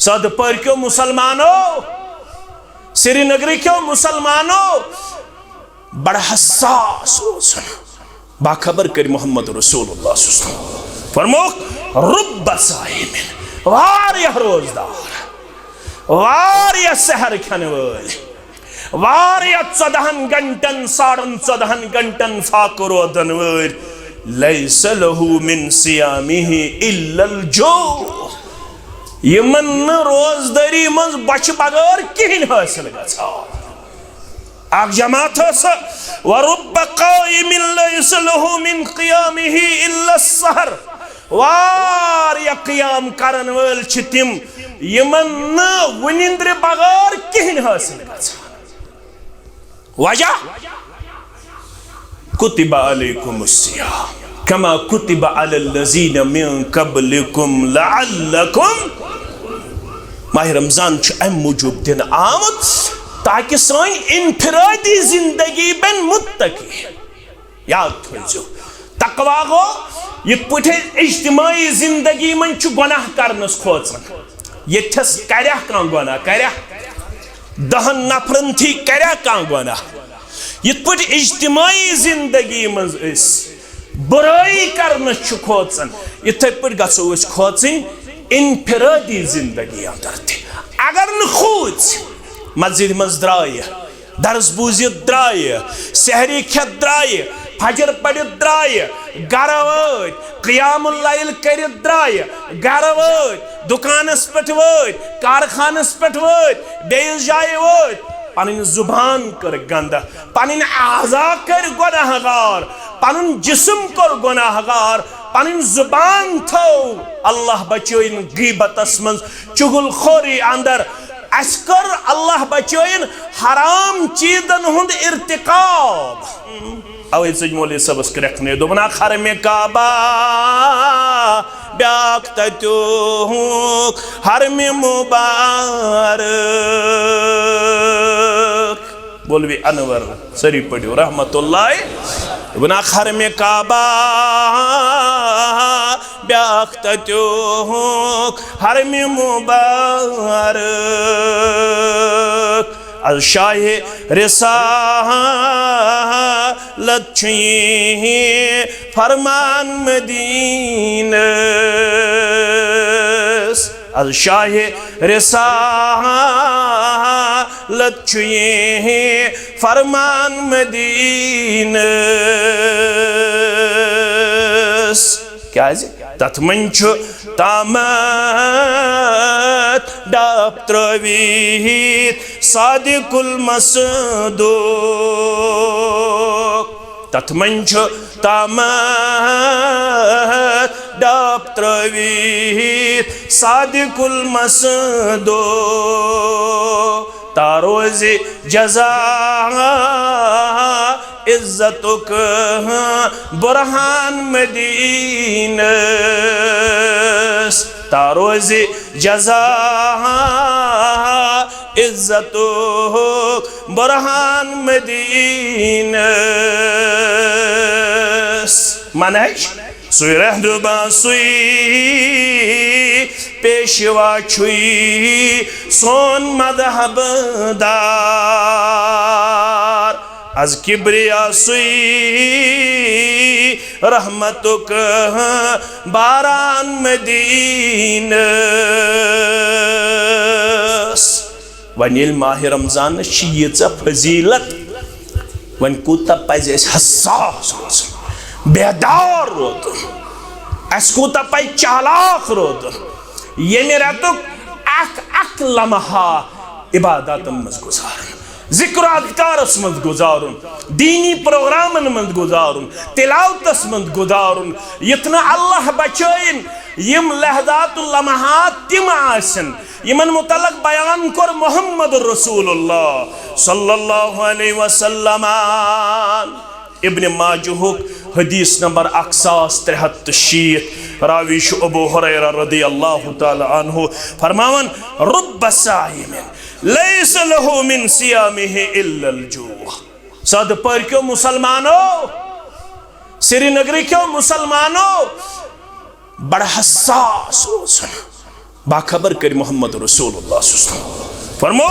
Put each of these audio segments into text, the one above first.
सद पर क्यों मुसलमानों, श्रीनगरी क्यों मुसलमानों, बड़ा हसास रोजन बाखबर कर मोहम्मद रसूलुल्लाह फरमो रुब्ब साइमिन, वारिया रोजदार, वारिया सहर खाने वाले, वारिया 14 घंटन 14.5 घंटन फाक रोदन वाले, लैस लहू मिन सियामिही इल्लल जो, यमन रोजदारी मज बच बगैर कहीं हासिल गछा। आग जमात वरुब्ब काइमिन लैस लहू मिन क़ियामिही इल्ला सहर, वारिया क़ियाम करन वल छ तिम यमन वनिंद्र बगैर कहीं हासिल गछा। वजह कुतिबा अलैकुमुस सियाम कमा कुतिबा अलल लज़ीना मिन क़ब्लिकुम लअल्लकुम, माह रमजान अम मूजूब दिन आमत ताकि सानी इनफिरादी जिंदगी बन मुत्तकी। याद थो तकवा गो यथ पे इज्तिमाई जिंदगी मन गुनाह करनस खोचन, यथस कर्या कह गुनाह कर्या 10 नफरन थी कर्या कह गुनाह, यथ पे इज्तिमाई जिंदगी मज बुराई करनस खोचन, इथे पे गो खोचन इनफिरादी जिंदगी अंदर थे। अगर न खोच मस्जिद मज द्राय, दर्स बूजित द्राय, सहरी खेत द्राय, फजर पढ़ित द्राय, गर वत क़ियामुल लैल करित द्राय, गर वत दुकानस पे वत, कारखानस पे वत, बेस जाय वत, पन जुबान कर गंदा, पन आज़ा कर गुनाहगार, पन जिस्म कर गुनाहगार, पन जुबान थो अल्लाह बचोइन गीबतस मज चुगल खोरी अंदर, अस्कर अल्लाह बचोइन हराम चीजन हुंद इर्तिकाब। अवे सज मौलवी सबस करखने दोबना खर में काबा ब्याक ततो हर में मुबारक, मौलवी अनवर सरी पढ़ो रहमतुल्लाह, दोबना खर में काबा ब्याक ततो हर में मुबारक, अल शाहे रिसालत फरमान मदीनस, अल शाहे रिसालत फरमान मदीनस। क्या है तथ मन तामत डाब त्रवीत सादिकुल मसदूक, तथ मन तामत डाब त्रवीत सादिकुल मसदूक, तारोज़े जज़ा इज्जतुक बुरहान मदीनस, तारोज़े जज़ा इज्जतुक बुरहान मदीनस। मनज सुई रहनुमा सुई पेशवा छुई सोन मदहब दार, अज किब्रिया सुई रहमतुक बारान मदीनस। वन ये माह रमजान यीच फजीलत, वन कूत पज हसास रोजन, बेदार रोदन, अस कूत पज चालाक रोदन, यमे रेतुक अक लम्हा इबादतन मज गुजारन, जिक्र अज़कारस मज गुजारुन, दीनी प्रोग्रामन मज गुजारुन, तिलावतस मज गुजारुन, यतना अल्लाह बचोइन यम लहज़ातुल लम्हात तिम आसन यमन मुतलक बयान कर मोहम्मद रसूलुल्लाह सल्लल्लाहु अलैहि वसल्लम। इब्न माजुह हदीस नंबर 1063, रावी अबू हुरैरा रदियल्लाहु ताला अन्हु फरमावन रुब्ब साइमिन लैस लहू मिन सियामिही इल्लल जूअ। सद पर क्यों मुसलमानों, श्रीनगरी क्यों मुसलमानों, बड़ा हसास रोजन बाखबर कर मोहम्मद रसूलुल्लाह फरमो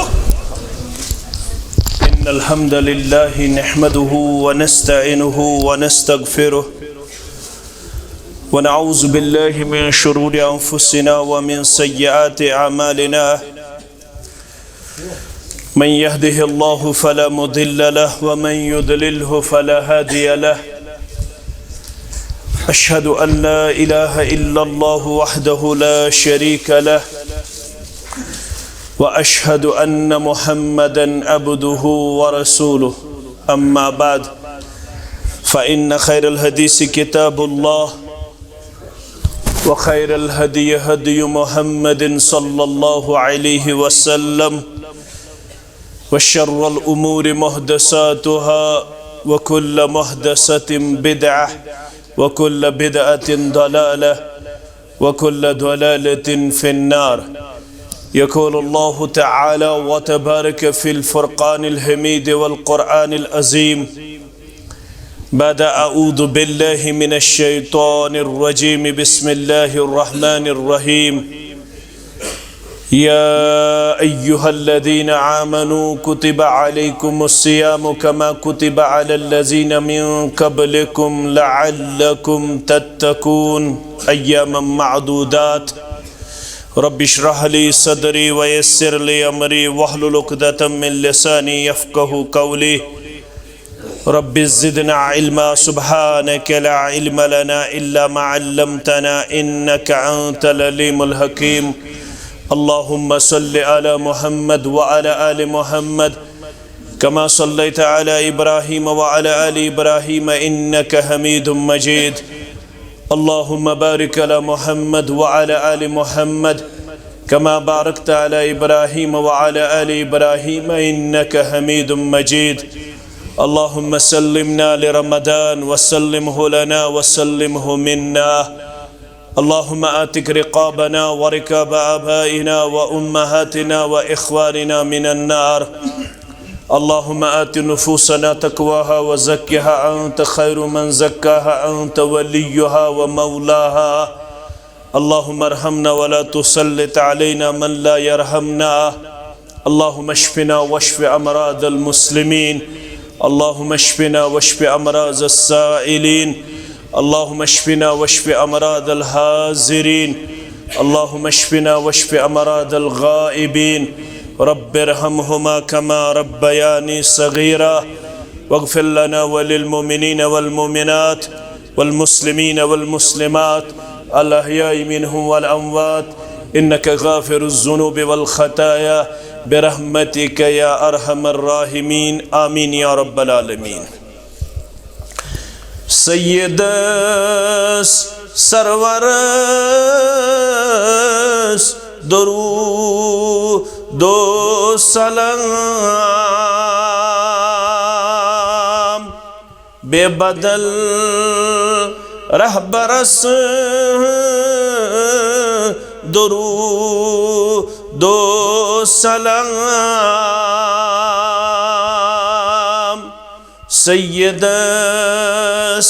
इन्नल हम्दलिल्लाहि नहमदुहु व नस्तईनुहु व नस्तगफिरुह व नऊज़ु बिल्लाहि मिन शुरूरि अंफुसिना व मिन सय्यिआति अमालिना मन यहदिहिल्लाहु फला मुदिल्ल लहु व मन युद्लिलहु फला हादिय लहु अशहदु अन ला इलाहा इल्लल्लाहु वहदहु ला शरीक लहु व अशहदु अन्न मुहम्मदन अब्दुहु व रसूलुहु अम्मा बाद फ़इन्न खैरल हदीस किताबुल्लाह व खैरल हदी हदी मुहम्मदिन सल्लल्लाहु अलैहि वसल्लम व शर्रल उमूरि मुहदसातुहा व कुल्ल मुहदसतिन बिदअह व कुल्ल बिदअतिन दलालह व कुल्ल दलालतिन फिन्नार यक़ूलु अल्लाहु तआला व तबारक फ़िल फ़ुरक़ानिल हमीद वल क़ुरआनिल अज़ीम बाद अऊज़ु बिल्लाहि मिनश शैतानिर रजीम बिस्मिल्लाहिर रहमानिर रहीम या अय्युहल्लज़ीना आमनू कुतिबा अलैकुमुस्सियामु कमा कुतिबा अलल्लज़ीना मिन क़ब्लिकुम लअल्लकुम तत्तक़ून अय्यामम मअदूदात रब्बि इश्रह ली सदरी व यस्सिर ली अमरी वहलुल उक़दतम मिन लिसानी यफ़क़हू क़ौली रब्बि ज़िदना इल्मा सुब्हानक ला इल्म लना इल्ला मा अल्लमतना इन्नका अंतल अलीमुल हकीम अल्लाहुम्मा सल्लि अला मुहम्मद व अला आलि मुहम्मद कमा सल्लैता अला इब्राहीम व अला आलि इब्राहीम इन्नका हमीदुम मजीद अल्लाहुम्मा बारिक अला मुहम्मद व अला आलि मुहम्मद कमा बारकता अला इब्राहीम व अला आलि इब्राहीम इन्नका हमीदुम मजीद अल्लाहुम्मा सल्लिमना लिरमदान व सल्लिमहु लना व सल्लिमहु मिन्ना अल्लाहुम्मा आतिक रिक़ाबना व रिक़ाब आबाइना व उम्महातिना व इख़्वानिना मिनन नार अल्लाहुम्मा आति नुफूसना तक़वाहा व ज़क्किहा अंत खैरु मन ज़क्काहा अंत वलियुहा व मौलाहा अल्लाहुम्मा अर्हमना व ला तुसल्लित अलैना मन ला यरहमना अल्लाहुम्मा अश्फ़िना वश्फ़ि अमरादल मुस्लिमीन अल्लाहुम्मा अश्फ़िना वश्फ़ि अमराज़स साइलीन अल्लाहुम्मा अश्फ़िना वश्फ़ि अमरादल हाज़िरीन अल्लाहुम्मा अश्फ़िना वश्फ़ि अमरादल गाइबीन रब्बिरहमहुमा कमा रब्बयानी सगीरा वग़फ़िर लना व लिलमुमिनीन वल मुमिनात वल मुस्लिमीन वल मुस्लिमात अल अहयाइ मिनहुम वल अमवात इन्नका गाफ़िरुज़ ज़ुनूबि वल ख़ताया बिरहमतिका या अरहमर राहिमीन आमीन या रब्बल आलमीन। सय्यदस सरवरस दरूदो सलाम बेबदल रहबरस दरूदो सलाम सय्यदस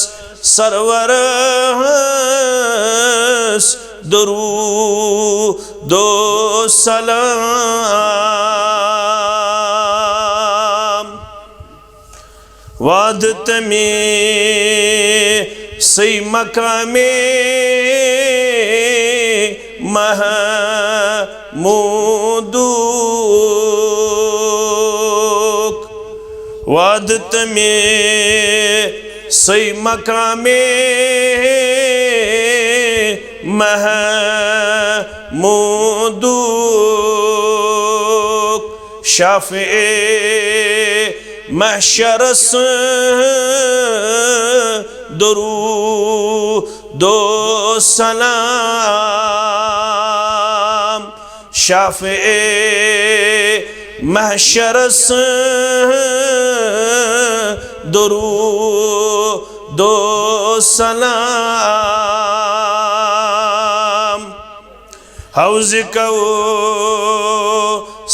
सरवरस दरूदो सलाम वादत में सई मकामे महमूदुक वादत में सई मकामे महमूदुक शाफ़िए महशरस दरूदो सलाम शाफ़िए महशरस दरूदो सलाम हौज़ कौ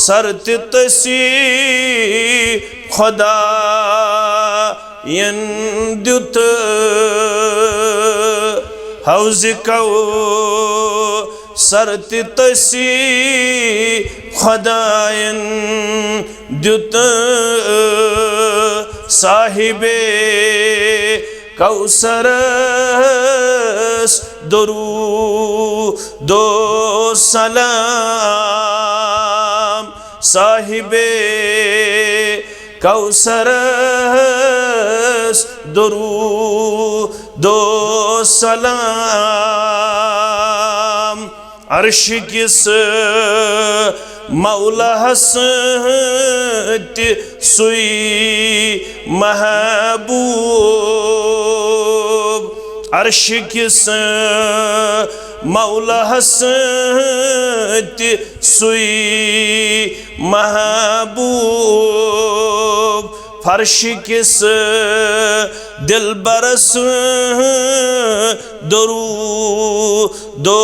सरतितसी खुदा यंदुत हौज़ कौ सरति तसी खुदायन द्युत साहिबे कौसरस दरूदो सलाम साहिबे कौसरस दरूदो सलाम अर्श किस मौला हसत सुई महबूब अर्श किस मौला हसत सुई महबूब फर्श किस दिल बरस दरूदो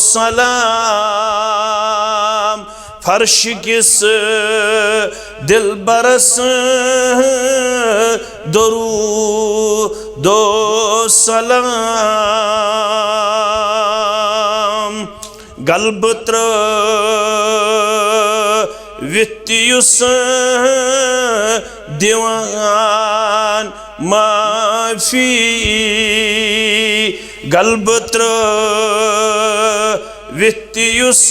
सलाम फर्श किस दिल बरस दरूदो सलाम गलबत्र वित्युस दीवान माफी गलबत्र वित्युस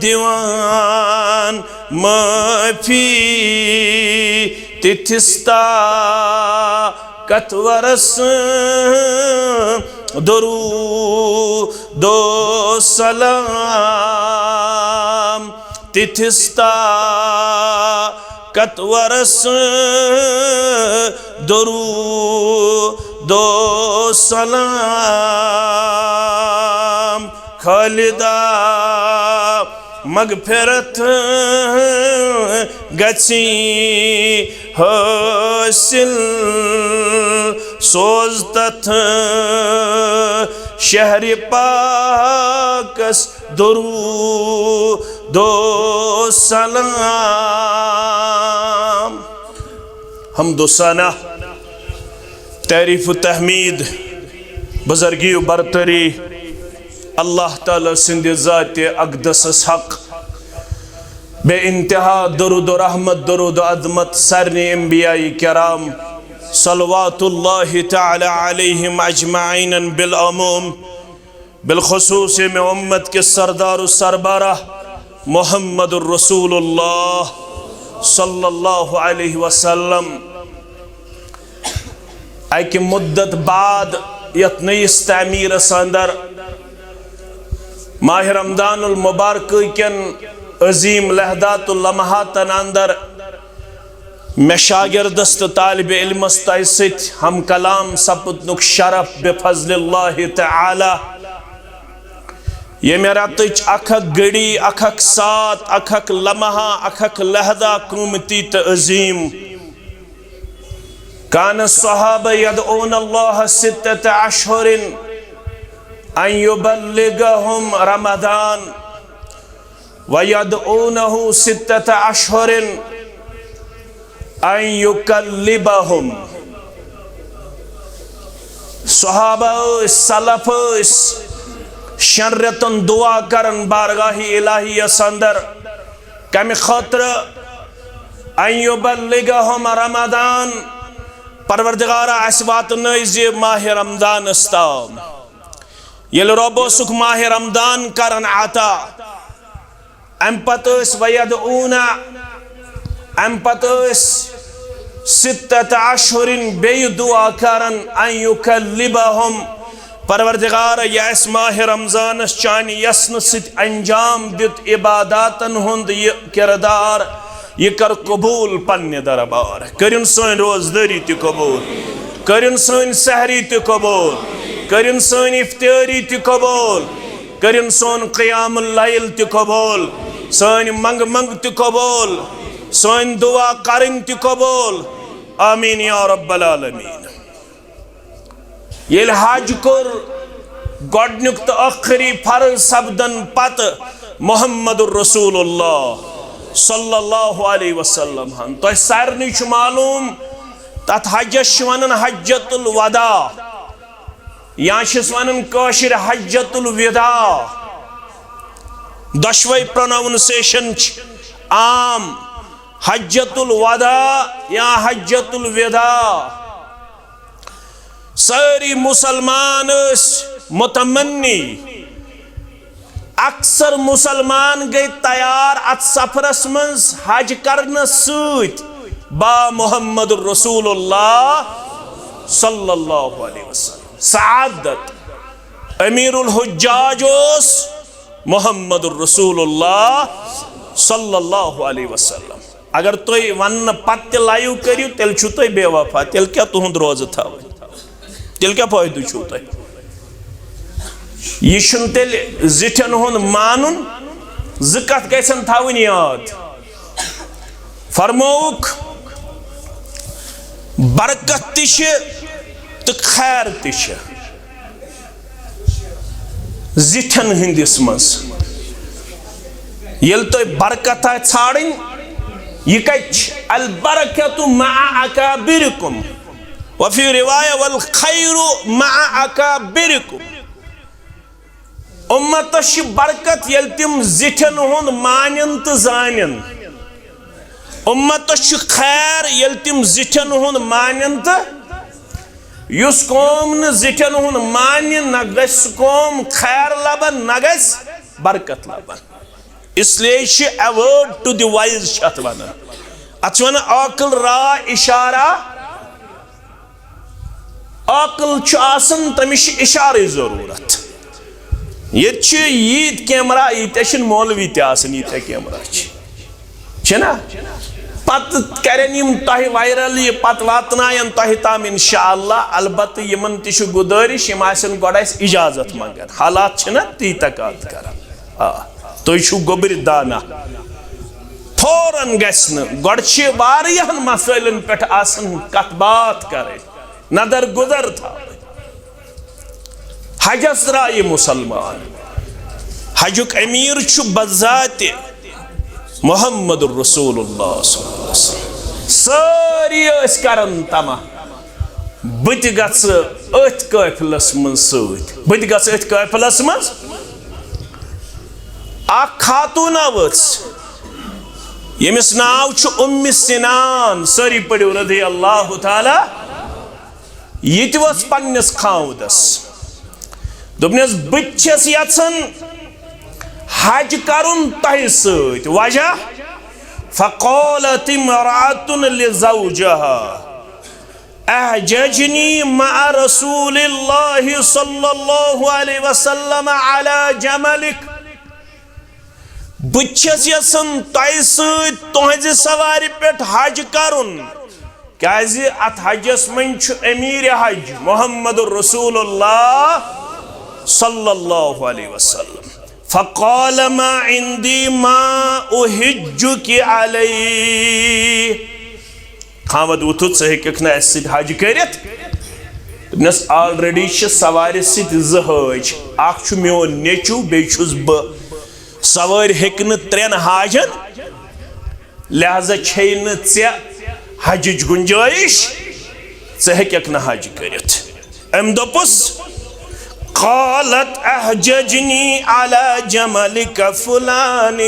दीवान माफी तिथिस्ता कतवरस दरूदो सलाम तिथिस्ता कतवरस दरूदो सलाम खालिदा मगफिरत गची हासिल सोज तथ शहर पाकस दरूदो सलाम हम्दो सना तारीफ तहमीद बुज़ुर्गी बरतरी अल्लाह ताला सिंध ज़ात अक़दस हक़ बे इंतहा दरूद रहमत दरूद अज़मत सरने अंबियाई किराम सल्लवातुल्लाहि तआला अलैहिम अजमाइन बिल अमूम बिलखुसूस में उम्मत के सरदार सरबराह मुहम्मदुर रसूलुल्लाह सल्लल्लाहु अलैहि वसल्लम अकि मुद्दत बाद यत नयिस तामीरस अंदर माह रमदानुल मुबारक कन अजीम लहदातुल लम्हातन अंदर मे शागिर्दस तो तालिब इल्मस तय सत हम कलाम सपदनुक शरफ बेफज़लिल्लाहि तआला ये रतच अख घड़ी अख सात अख लम्हा अख लहदा क़ीमती तो अजीम कान सहाबा यदऊन अल्लाह सित्तत अशहुरिन अन युबल्लिगहुम रमदान व यदऊनहु सित्तत अशहुरिन अन युकल्लिबहुम सहाबा सलफ शर्रतन दुआ करन बारगाही इलाही अंदर कम खतर अन युबल्लिगहुम रमदान परवरदिगारा अस वातनैज़ माह रमदान ताम ये रब्बो सुख माह रमदान करन आता अम पत वयदऊना अम पत सित्तत अशहुरिन बेय दुआ करन अन युकल्लिबहुम परवरदिगार यस माह रमजान चानि यसन सित अंजाम दित इबादातन हुंद ये किरदार ये कर कबूल पन्ने दरबार करिन सन रोजदारी ते कबूल करिन सन सहरी ते कबूल करिन सन इफ्तारी ते कबूल करिन सन क़ियामुल लैल ते कबूल सन मंग मंग ते कबूल सन दुआ करन ते कबूल आमीन या रब्बल आलमीन ये हज कोर गोडनुक तो आखिरी फर्ज सब्दन पत मुहम्मदुर रसूलुल्लाह सल्लल्लाहु अलैहि वसल्लम हन तो सारनी मालूम तथ हजस वन हज्जतुल वदा या वन कशिर हज्जतुल विदा दशवई प्रोनाउंसिएशन आम हज्जतुल वदा या हज्जतुल विदा सारी मुसलमान मुतमन्नी अक्सर मुसलमान गई तैयार अत सफरस मज हज करने सत बा मुहम्मद रसूलुल्लाह सल्लल्लाहु अलैहि वसल्लम सआदत अमीरुल हुज्जाज मुहम्मद रसूलुल्लाह सल्लल्लाहु अलैहि वसल्लम अगर तुम वन पत लाइव करियो तेल छु तुम बेवफा तेल क्या तुहद रोज थव तेल क्या फायदु छु तुम यह तेल जिठन हुन मानुन ज कथ गसन थवन याद फरमौक बरकत तो खैर जिठन हंदिस मज ये तो बरकत छाड़न यह कत अल बरकतु मअ अकाबिरकुम वफी रिवाया वल खैरु मअ अकाबिरकुम उम्मतस बरकत ये तिम जिठन हुंद मानन तो जानन उम्मतस खैर ये तिम जिठन हुंद मानन तो युस कौम न जिठन हुंद मान न गस कौम खैर लबन न गस बरकत लबन इसलिए अवॉर्ड टू द वाइज छत वन अत अकल रा इशारा अकल तमिश इशारे जरूरत ये ईद कैमरा ये मौलवी तीत कैमरा पत करन तह वायरल यह पत वातनायन तह ताम इंशाअल्लाह अलबत्त यमन तह गुजारिश यम गोड़ इजाजत मंगन हालात ती तकात कर तुह गोबर दाना फौरन गोड़ मसलन पे कत बात कर नदर गुजर था हजस राय मुसलमान हजुक अमीर बजात मुहम्मद रसूलुल्लाह सारी करन तमा बत गथ काफिलस मज सत गथ काफिलस मज खातून वच यमिस नाव उम्म सिनान सारी पढ़ो रज़ी अल्लाह ताला ये वस पन्निस खावदस दोपनस बस यन हज करुन तह सत वजह फ़क़ालत इम्राअतुन लिज़ौजहा अहजजनी मअ रसूलिल्लाहि सल्लल्लाहु अलैहि वसल्लम अला जमलिक बस यन तह सत तुहज सवारि पे हज करुन क्याज अत हजस मज अमीर हज मुहम्मद रसूलुल्लाह सल्लल्लाहु अलैहि वसल्लम फ़क़ाल मा इंदी मा उहिज्जुकि अलैहि खामद वुथुत सह हेकक न अस हज करित दोपनस ऑलरेडी सवारि सत ज हज अख मोन नेचू बेछुस ब सवारि हेक न त्रेन हाजन लिहाजा छे न चे हज गुंजाइश चे हेकक न हज करित अम दोपुस क़ालत अहजजनी अला जमलिक फुलान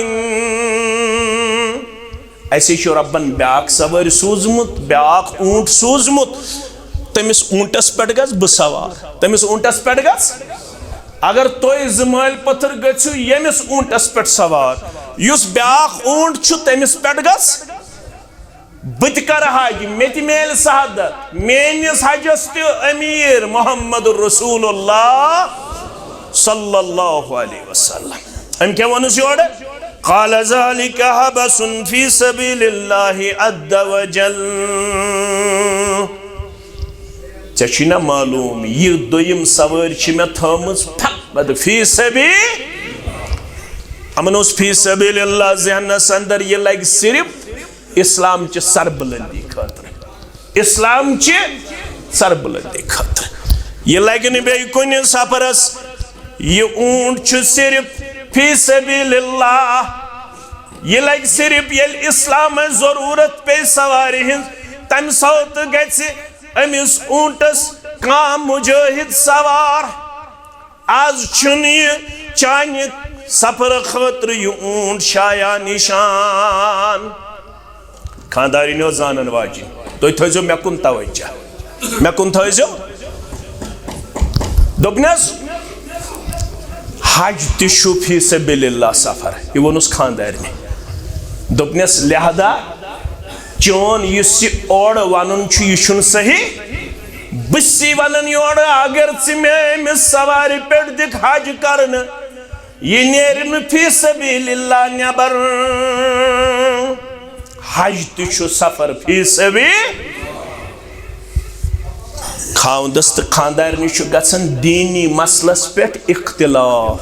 ऐसे रब्बन ब्याक सवार सूजमुत ब्याक ऊंट सूजमुत तमिस ऊंटस पे गस बह सवार तमिस ऊंटस पे गस अगर तुम जमाल पत्थर गु यमिस ऊंटस पे सवार युस ब्याक ऊंट तमिस पे गस बत कर हज मे मेल शहादत मेनिस हजस अमीर मुहम्मद रसूलुल्लाह सल्लल्लाहु अलैहि वसल्लम क्या वनुस योर क़ाल ज़ालिका हबसुन फी सबीलिल्लाहि अज़्ज़ व जल चे मालूम यह दोयम सवार मे थमज फी सबी अमन फी सबीलिल्लाह ज़हनस अंदर यह लग सिर्फ इस्लाम च सरबुलंदी खतर इस्लाम च सरबुलंदी खतर यह लग बे कुन सफरस यह ऊंट सिर्फ फी सबीलिल्लाह यह लग सिर्फ ये इस्लाम जरूरत पे सवार तम सौत गमिस ऊंटस काम मुजाहिद सवार आज चान सफर खतर ऊंट शाया निशान खानदारिनो जानन वाजिन तुम थो मे कुन तवज्जो मे कुन थो दोपनस हज तु फी सबिलिल्लाह सफर यह वोनुस खानदारने दोपनस लिहाजा चोन ओर वन यह सही बसी वन योर अगर मे सवार पे दिख हज कर यह नेर फी सबिलिल्लाह नबर हज तु सफर फी सभी खावंदस तो खानदारनी गसन दीनी मसलस पे इख्तिलाफ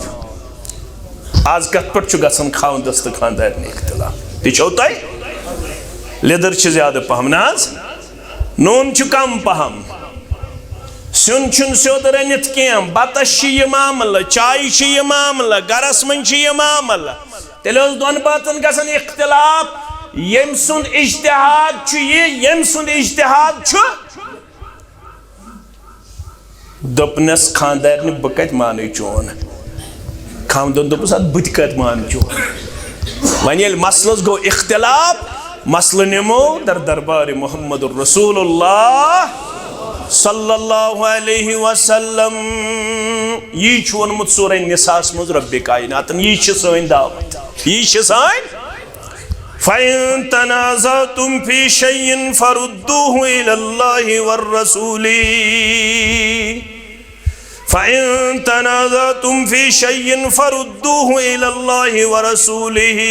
आज कत पे गसन खावंदस तो खानदारनी इख्तिलाफ तो तुम लिदर ज्यादा पहम नाज नून कम पहम सुन सोद रनित कह बतस यह मामल चाय यह मामल गरस मन यह मामल तेल दोन बातन गसन इख्तिलाफ यम सुन इज्तिहाद यम सुन इज्तिहाद दोपनस खानदार ने बह कत मान चोन खामदन दोपस बह कत मान चोन वन ये मसलस गो इख्तिलाफ मसल निमो दर दरबार मोहम्मद रसूलुल्लाह सल्लल्लाहु अलैहि वसल्लम यह वोनमुत सूरह निसास मज रब्बे कायनातन यह सन दावत यह सन फ़इन तनाज़अतुम फ़ी शैइन फ़रुद्दूहु इलल्लाहि वर्रसूली फ़इन तनाज़अतुम फ़ी शैइन फ़रुद्दूहु इलल्लाहि वरसूलिही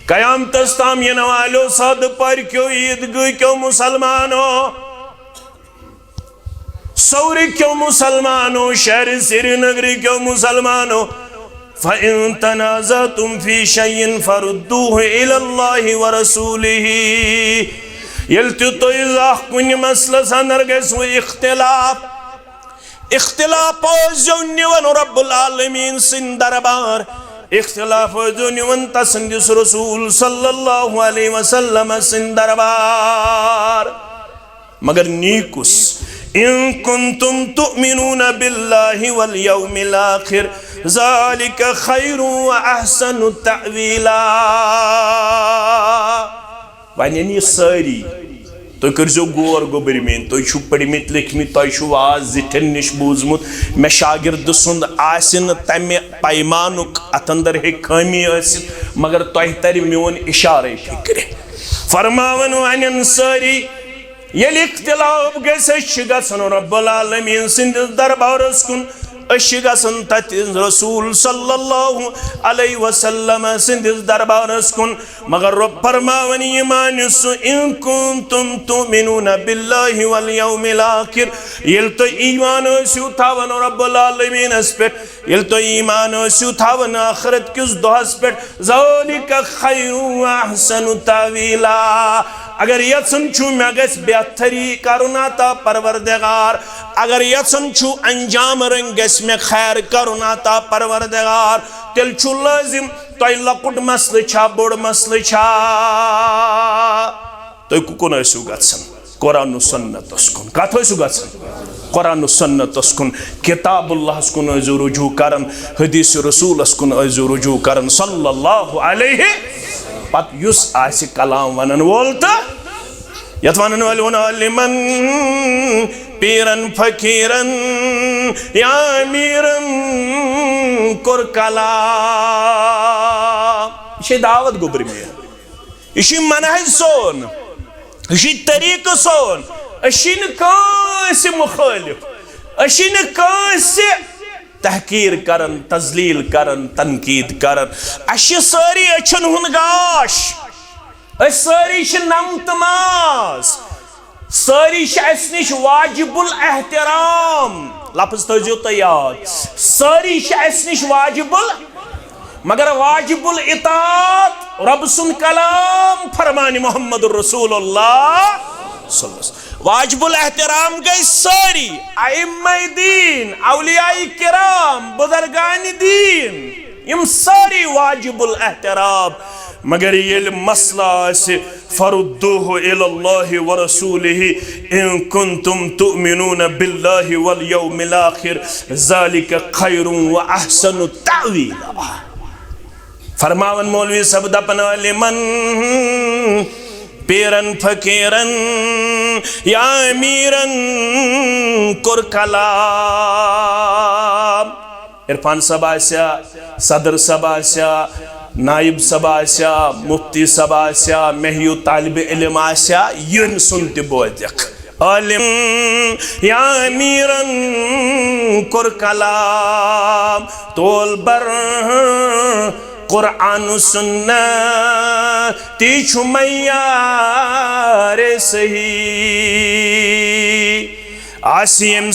क़यामतस ताम यन वालो सद पर क्यों ईदगाह क्यों मुसलमानों सौरी क्यों मुसलमानों शहर श्रीनगर क्यों मुसलमानों फ़इन तनाज़अतुम फ़ी शैइन फ़रुद्दूहु इलल्लाहि वरसूलिही यल तुह कुन मसलस अंदर गो इख्तिलाफ इख्तिलाफ निवन रब्बुल आलमीन सिंद दरबार इख्तिलाफ निवन तसंदिस रसूल सल्लल्लाहु अलैहि वसल्लम सिंद दरबार मगर नीकुस इन कुंतुम तुमिनून बिल्लाहि वल यौमिल आखिर ज़ालिका खैरु व अहसनु तअवीला वन सारी तुम करो गौर गोबर में तुम पढ़मित लिखमित तुम वाज जिठन निश बूजमुत मे शागिर्द सुंद आसिन तमे पैमानुक अत अंदर हे खामी आसित मगर तुह तर मोन इशारे फिक्र फरमावन वन सारी ये इख्तिलाफ गसन रब्बुल आलमीन सिंदिस दरबारस कुन गसन तत रसूल सल्लल्लाहु अलैहि वसल्लम सिंदिस दरबारस कुन मगर रब फरमावन ईमान सु इन कुंतुम तुमिनून बिल्लाहि वल यौमिल आखिर यल तो ईमान आसियो थावन रब्बुल आलमीन पे यल तो ईमान आसियो थावन आखिरत किस दोहस पे ज़ालिका खैरु व अहसनु तावीला अगर यसन छु मे गस बेहतरी करुनाता परवरदिगार अगर यसन छु अंजाम रंग गस मे खैर करुनाता परवरदिगार तेल छु लाजिम तय लकुट मसल छा बोड़ मसल छा तय कुन आसु गसन कुरान सुन्नत कुन कत आसु गसन कुरान सुन्नत कुन किताबुल्लाह कुन आसु रुजू करन हदीस रसूल कुन आसु रुजू करन सल्लल्लाहु अलैहि पत युस आसि कलाम वनन वोल तो यत वनन वोल वन लिमन पीरन फकीरन या मीरन कुर कलाम ये दावत गोबर में ये मनहज सोन ये तरीक सोन अशिन कांस मुखालिफ अशिन कांस तहकीर करन तजलील करन तनकीद करन अश सारी अछन हुन गाश सारी नमतमाज सारी अस निश वाजिबुल एहतराम लफ्ज तजो तो याद सारी अस निश वाजिबुल मगर वाजिबुल इताअत रब सुन कलाम फरमान मोहम्मद रसूलुल्लाह वाजिबुल एहतराम गई सारी आइम्माए दीन औलियाए किराम बुजुर्गान दीन इम सारी वाजिबुल एहतराम मगर येल मसला आसे फरुद्दूहु इलल्लाहि व रसूलिहि इन कुंतुम तुमिनून बिल्लाहि वल यौमिल आखिर ज़ालिका खैरुन व अहसनु तावीला। फरमावन मौलवी सब दपना लिमन पेरन फकीरन या अमीरन कुर कलाम। इरफान सब आस्या, सदर सब आस्या, नाइब सब आस्या, मुफ्ती सब आस्या, महयू तालिब इल्म आस्या, यन सुनते बोदक आलिम या अमीरन कुर कलाम तोल बर कुरान सुन्ना तीछु मैयार सही आसिम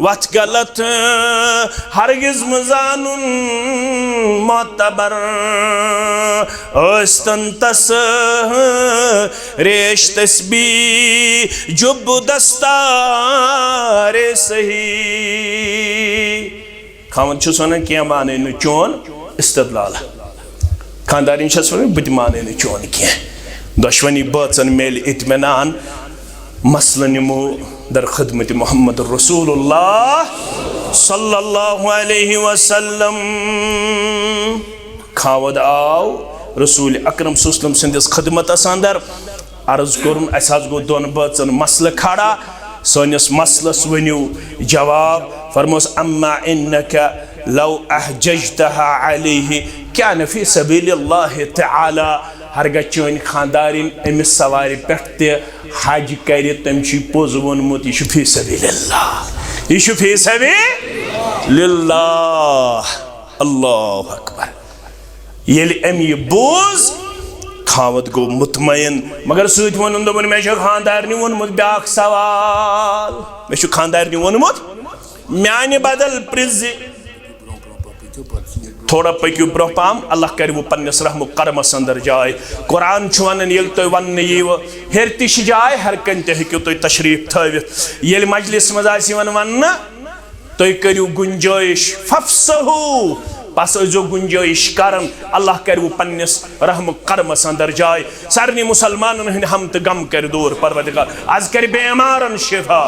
वत गलत हरगिज मजानुन मोतबर अस्तन तस रेश तस्बी जुब दस्तार सही। खावन वन क्या माने न चोन इस्तदलाल खानदारी वन बत माने न चोन क्या दुश्मनी बचन मेल इत्मीनान मसल निमो दर खिदमत मोहम्मद रसूलुल्लाह सल्लल्लाहु अलैहि वसल्लम। खावद आव रसूल अकरम सल्लल्लाहु सिंदिस खिदमत अंदर अर्ज कोर गो दोन बचन मसल खड़ा सोनिस मसलस वनियो जवाब फरमोस अम्मा इन्नका लौ अहजजतहा अलैहि कान फी सबीलिल्लाह तआला। हरगा चोन खानदारिन अमिस सवारी पेट हज कर तम पोज वोनमुत यह फी सबीलिल्लाह, यह फी सबीलिल्लाह। अल्लाहु अकबर। येल अम यह बोज खावत गो मुतमयन मगर सत वोन दोपन मे खानदारनि वोनमुत ब्याक सवाल मे खानदारनि वोनमुत म्याने बदल प्रिज थोड़ा पक्यू ब्रो पाम अल्लाह कर वो पन्नस रहम करमस अंदर जाए। कुरान वन ये तुम वन यीव हेर तह जाए हर कन तू तुम तशरीफ थवित ये मजलिस मज वन तुम करू गुंजाइश फफसहू बस जो गुंजाइश करन अल्लाह कर वो पन्नस रहम करमस अंदर जाए। सारे मुसलमान हम तो गम कर दूर परवरदिगार आज कर बेमारन शिफा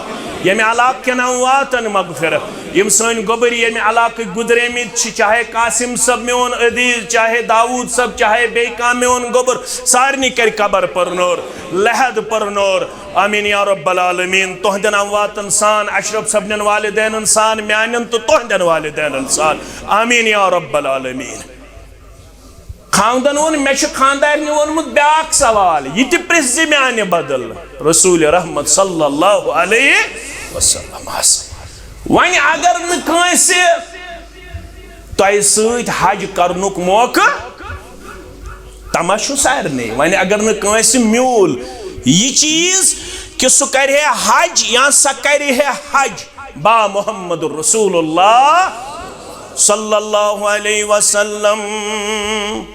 यमे अलाक के वातन मगफिरत यम सन गोबरी यमे अलाक गुजरेमित चाहे कासिम सब मेन अदीज चाहे दाऊद सब चाहे बेका मेन गोबर सारनी कर कबर पर नूर लहद पर नूर आमीन या रब्बल आलमीन। तोहदन वातन सान अशरफ सबन वालिदैन सान म्यानन तो तोहदन वालिदैन सान आमीन या रब्बल आलमीन। खानदान वोन मे खानदारनि वोनमुत ब्याक सवाल यह तह प्रिज म्याने बदल रसूल रहमत सल्लल्लाहु अलैहि वसल्लम। वन अगर न कांसे तोय सत हज करनुक मौका तमाशु सारने वन अगर न कांसे म्यूल यह चीज कि सह कर हज या सह कर हज बा मोहम्मद रसूलुल्लाह सल्लल्लाहु अलैहि वसल्लम।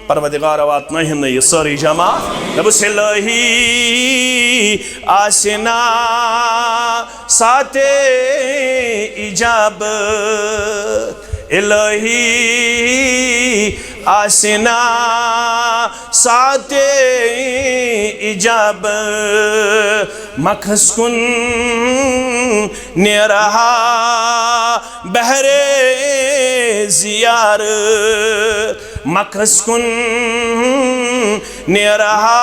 परवरदिगार वातना हिंद ये सारी जमा दबस इलाही आसिना साते इजाबत इलाही आसिना साते इजाबत मखस कुन ने रहा बहरे ज़ियारत मखस कुन ने रहा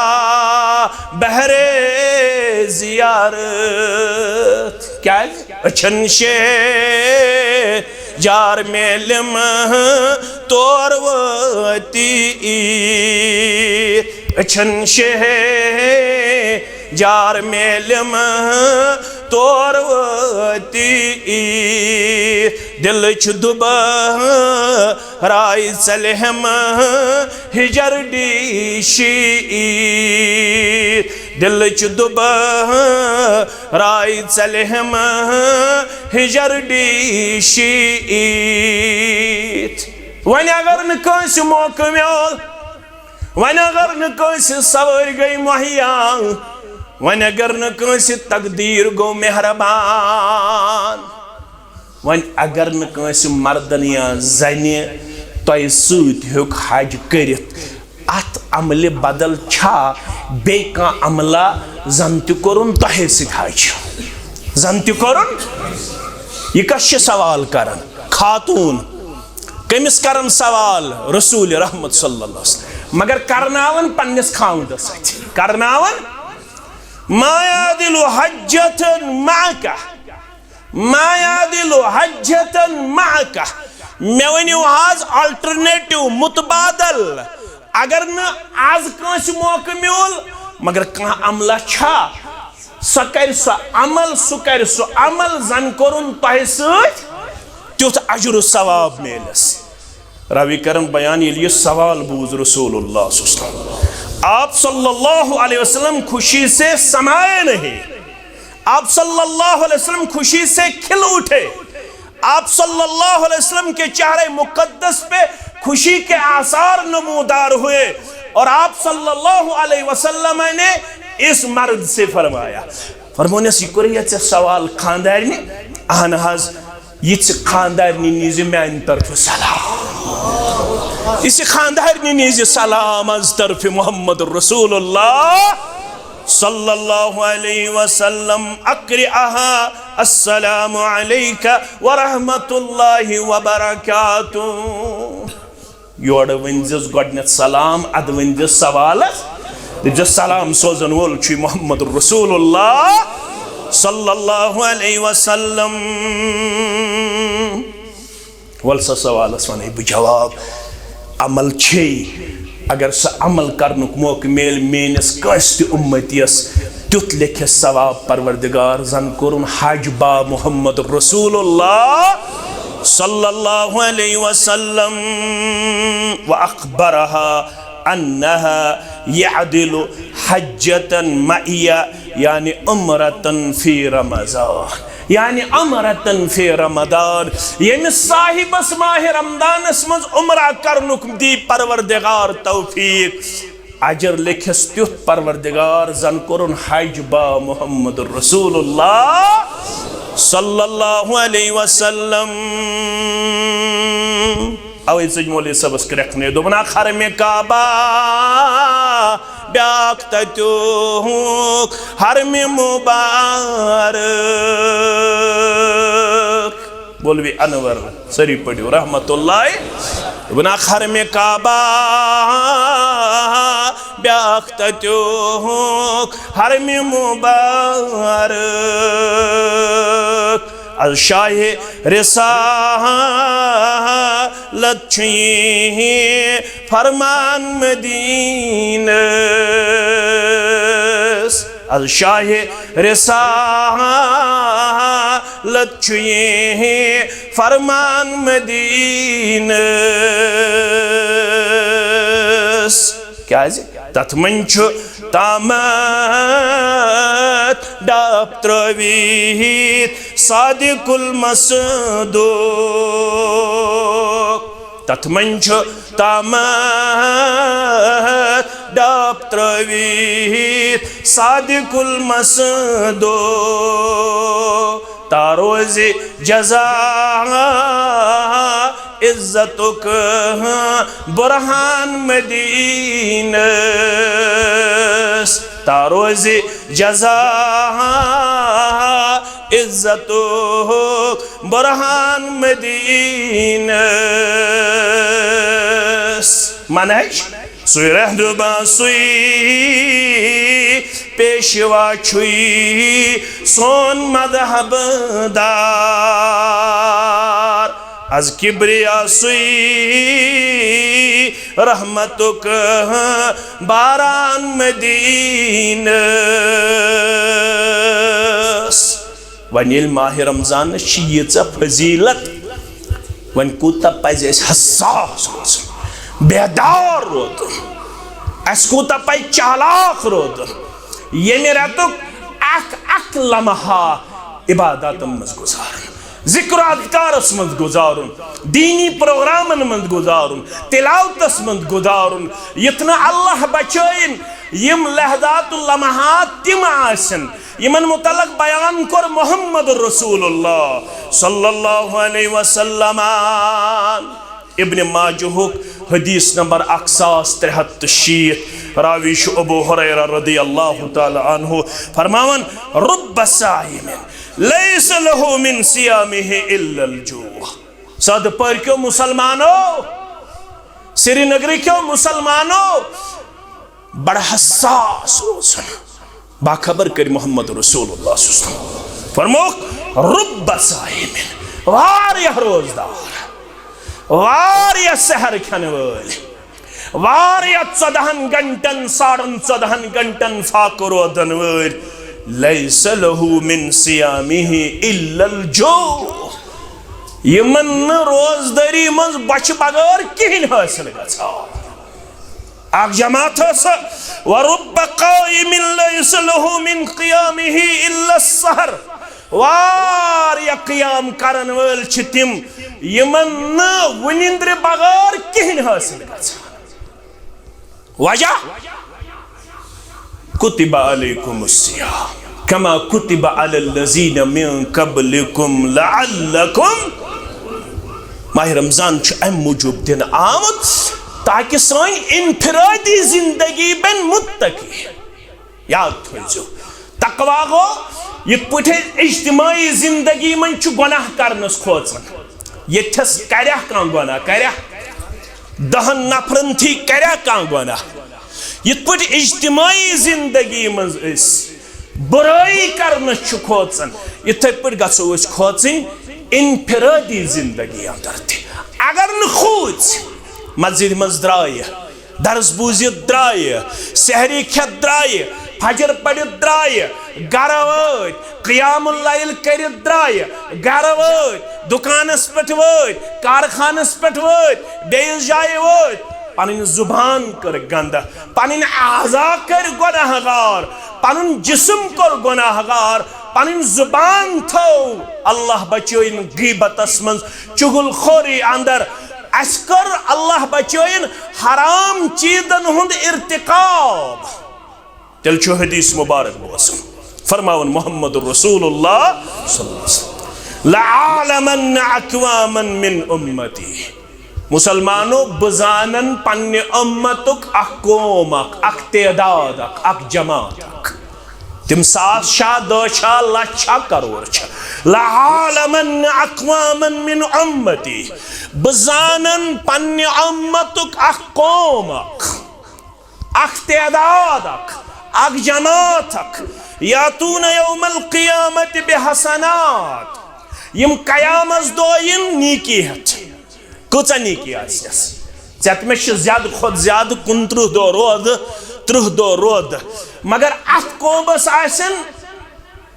बहरे ज़ियारत। क्या अछन शे जार मेलम तोरवती अछन शे जार मेलम तोरवती दिल दुब राय सलहम हिजर डीशी दिल दुब राय सलहम हिजर डीशी। वन अगर न कंसे मौका मिल वन अगर न कंसे सवार गई मुहैया वन अगर न कंसे तकदीर गो मेहरबान वन अगर न कंसे मर्दन या जने तोय सूत हुक हज करित अत अमल बदल छा बे का अमला जन त कोरुन तोहे सित हज जन त कोरुन यह कश सवाल करन खातून कमिस करन सवाल रसूल रहमत सल्लल्लाहु अलैहि वसल्लम मगर करनावन पन्निस खावंदस करनावन मायादिलु हज्जतन माका मायादिलु हज्जतन माका मे वनियो आज अल्टरनेटिव मुतबादल अगर न आज कांस मौका मिल मगर कह अमला छा सह कर सह अमल जन कोरुन तोहे सत तुथ अजर सवाब मिलस रावी करन बयान ये सवाल बूझ रसूलुल्लाह सल्लल्लाहु अलैहि वसल्लम आप सल्लल्लाहु अलैहि वसल्लम खुशी से समाये नहीं आप सल्लल्लाहु अलैहि वसल्लम खुशी से खिल उठे आप सल्लल्लाहु अलैहि वसल्लम के चेहरे मुकद्दस पे खुशी के आसार नमूदार हुए और आप सल्लल्लाहु अलैहि वसल्लम ने इस मर्द से फरमाया फरमोनस यह सवाल खानदारनी अहन हज यह खानदारनी नीज मान तरफ सलाम इस खानदारनी नीज सलाम अज तरफ मोहम्मद रसूलुल्लाह सल्लल्लाहु अलैहि वसल्लम अक्रिअहा अस्सलामु अलैका व रहमतुल्लाहि व बरकातुहू योड़ वनजस गोडनेथ सलाम अद वनजस सवालस दिजस सलाम सोजन वोल छु मोहम्मद रसूलुल्लाह सल्लल्लाहु अलैहि वसल्लम वल सवालस वन बह जवाब अमल छे अगर सह अमल करनुक मौका मिल मेनिस कस त उम्मतियस तुत लिखे सवाब परवरदिगार जन कोरुन हज बा मोहम्मद रसूलुल्लाह सल्लल्लाहु अलैहि वसल्लम व अखबरहा अन्नहा यअदिलु हज्जतन मइया यानी उम्रतन फी रमज़ान यानी उम्रतन फी रमदान ये साहिबस माह रमदानस मज उम्रा करनुक दी परवरदिगार तौफीक अजर लिखस तुथ परवरदिगार जन कोरुन हज बा मोहम्मद रसूलुल्लाह सल्लल्लाहु अलैहि वसल्लम अवे सजमोले सबस करखने दोबना खर में काबा ब्याक ततो हर में मुबारक बोलवी अनवर सरी पढ़ो रहमतुल्लाह दोबना खर में काबा ब्याक ततो हर में मुबारक अल शाह रिसालत फरमान मदीनस अल शाह रिसालत फरमान मदीनस क्या तथ मन तामत डाब त्रवीत सादिकुल मसदूक तथ मन तामत डाब त्रवीत सादिकुल मसदूक तारोज जजा इज्जतुक बुरहान मदीनस तारोज जजा इज्जतुक बुरहान मदीनस मनहज सुई रहनुमा सुई पेशवा छुई सोन मदहब दार आज किब्रिया सुई रहमतुक बारान मदीनस वन माह रमजान यीचा फजीलत वन कूता पज हसास बेदार रोदन अस कूता पज चालाक रोदन यमि रेतुक अख लम्हा इबादत मज गुजारन जिक्र अज़कारस मज गुजारुन दीनी प्रोग्रामन मज गुजारुन तिलावतस मज गुजारुन यतना अल्लाह बचाइन यम लहदातुल लम्हात तिम आसन यमन मुतलक बयान कर मोहम्मद रसूलुल्लाह सल्लल्लाहु अलैहि वसल्लम इब्न माजुहुक हदीस नंबर 1360 रावी अबू हुरैरा रदियल्लाहु ताला अन्हु फरमावन रुब्ब साइमिन लैसा लहु मिन सियामिहि इल्लल जू। सद पर क्यों मुसलमानों, श्रीनगरी क्यों मुसलमानों बड़ा हसास रोजन बाखबर कर मोहम्मद रसूलुल्लाह फरमो रुब्ब साइमिन वारिया रोजदार वारिया सहर खन वल वारिया 14 घंटन 14.5 घंटन फाक रोदन वल लैसा लहु मिन सियामिहि इल्लल जू। यमन रोजदारी मज बच बगैर कहीं हासिल गछा अक जमात वरुब्ब काइमिन लैसा लहु मिन क़ियामिहि इल्ला सहर वारिया क़ियाम करन वल छ तिम यमन वनिंद्र बगैर कहीं हासिल गछा। वजह कुतिबा अलैकुमुस सियाम कमा कुतिबा अलल लज़ीना मिन क़ब्लिकुम लअल्लकुम। माह रमजान अम मूजूब दिन आमत ताकि सानी इनफिरादी जिंदगी बन मुत्तकी। याद थो तकवा गो ये पे इज्तिमाई जिंदगी मन गुनाह करनस खोचन यस कर्या कह गुनाह कर्या 10 नफरन थी कर्या कह गुनाह ये पे इज्तिमाई जिंदगी मज बुराई करनस खोचन इथे पे गो खोचन इनफिरादी जिंदगी अंदर थी। अगर न खोज मस्जिद मज द्राय दर्स बूजित द्राय सहरी खेत द्राय फजर पढ़ित द्राय गर वत क़ियामुल लैल करित द्राय गर वत दुकानस पे वत कारखानस पे वत बेस जाय वत पन जुबान कर गंदा पन आज़ा कर गुनाहगार पन जिस्म कर गुनाहगार पन जुबान थो अल्लाह बचोइन गीबतस मज चुगलखोरी अंदर अस्कर अल्लाह बचोइन हराम चीजन हुंद इर्तिकाब। तेल छो हदीस मुबारक बोसन फरमावन मोहम्मद रसूलुल्लाह सल्लल्लाहु अलैहि वसल्लम लअलमन अक़वामन मिन उम्मती। मुसलमानों बजानन पन्ने उम्मतुक अख कौम अख तेदाद अख जमात तिम 7 शा 2 शा लक्षा करोड़ छ लअलमन अक़वामन मिन उम्मती बजानन पन्ने उम्मतुक अख कौम अख तेदाद अख जमात यातून यौमल क़ियामत बिहसनात यम क़यामत दोयन नीकी हत कचा नीकी आसस चत में ज्यादा खुद ज्यादा 29 दो रोद 30 दो रोद मगर अत कोबस आसन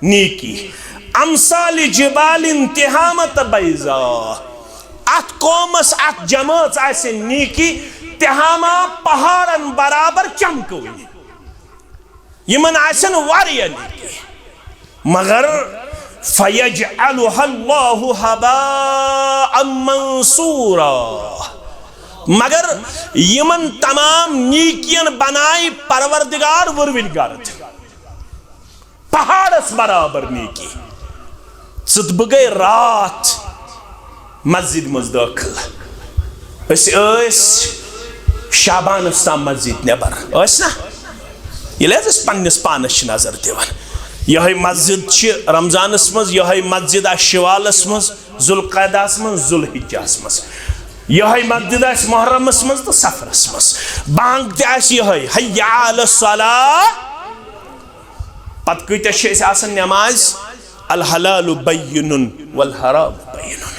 नीकी अमसाल जिबालिन तिहामत बैजा अत कोमस अत जमात आसन नीकी तिहामा पहाड़न बराबर चमकवनी यमन आसन वारिया नीकी मगर फयजअलुहल्लाहु हबाअम मंसूरा मगर यमन तमाम नीकियन बनाई परवरदिगार वरविलगार पहाड़स बराबर नीकी सुत गई रात मस्जिद मज दाखिल शाबान ताम मस्जिद नबर ना ये पन्नस पानस नजर दिवान यह मस्जिद रमजानस मज यह मस्जिद शिवालस मज जुल्क़ादास मज जुल्हिज्जास मज यह मस्जिद मुहर्रमस मज तो सफरस मज बांग यह हय्या अला सलाह पत कत नमाज अल हलालु बय्यिनुन वल हराम बय्यिनुन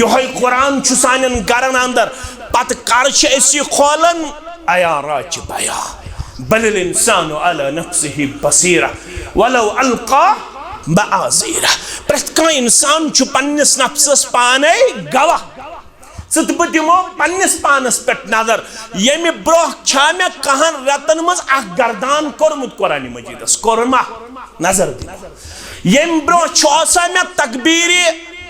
यह कुरान सानन गरन अंदर पत कर खोलन अयारात बया बलिल इंसानु अला नफ्सिहि बसीरा वलौ अलका मआज़ीरा। प्रत कह इंसान पन्निस नफ्सस पाने गवाह सत बह दिमो पन्निस पानस पे नजर यमि ब्रोह छा मे कहन रतन मज अख गर्दान कोरमुत कुरान मजीदस कोरमा नजर दिन यम ब्रोह छा मे तकबीर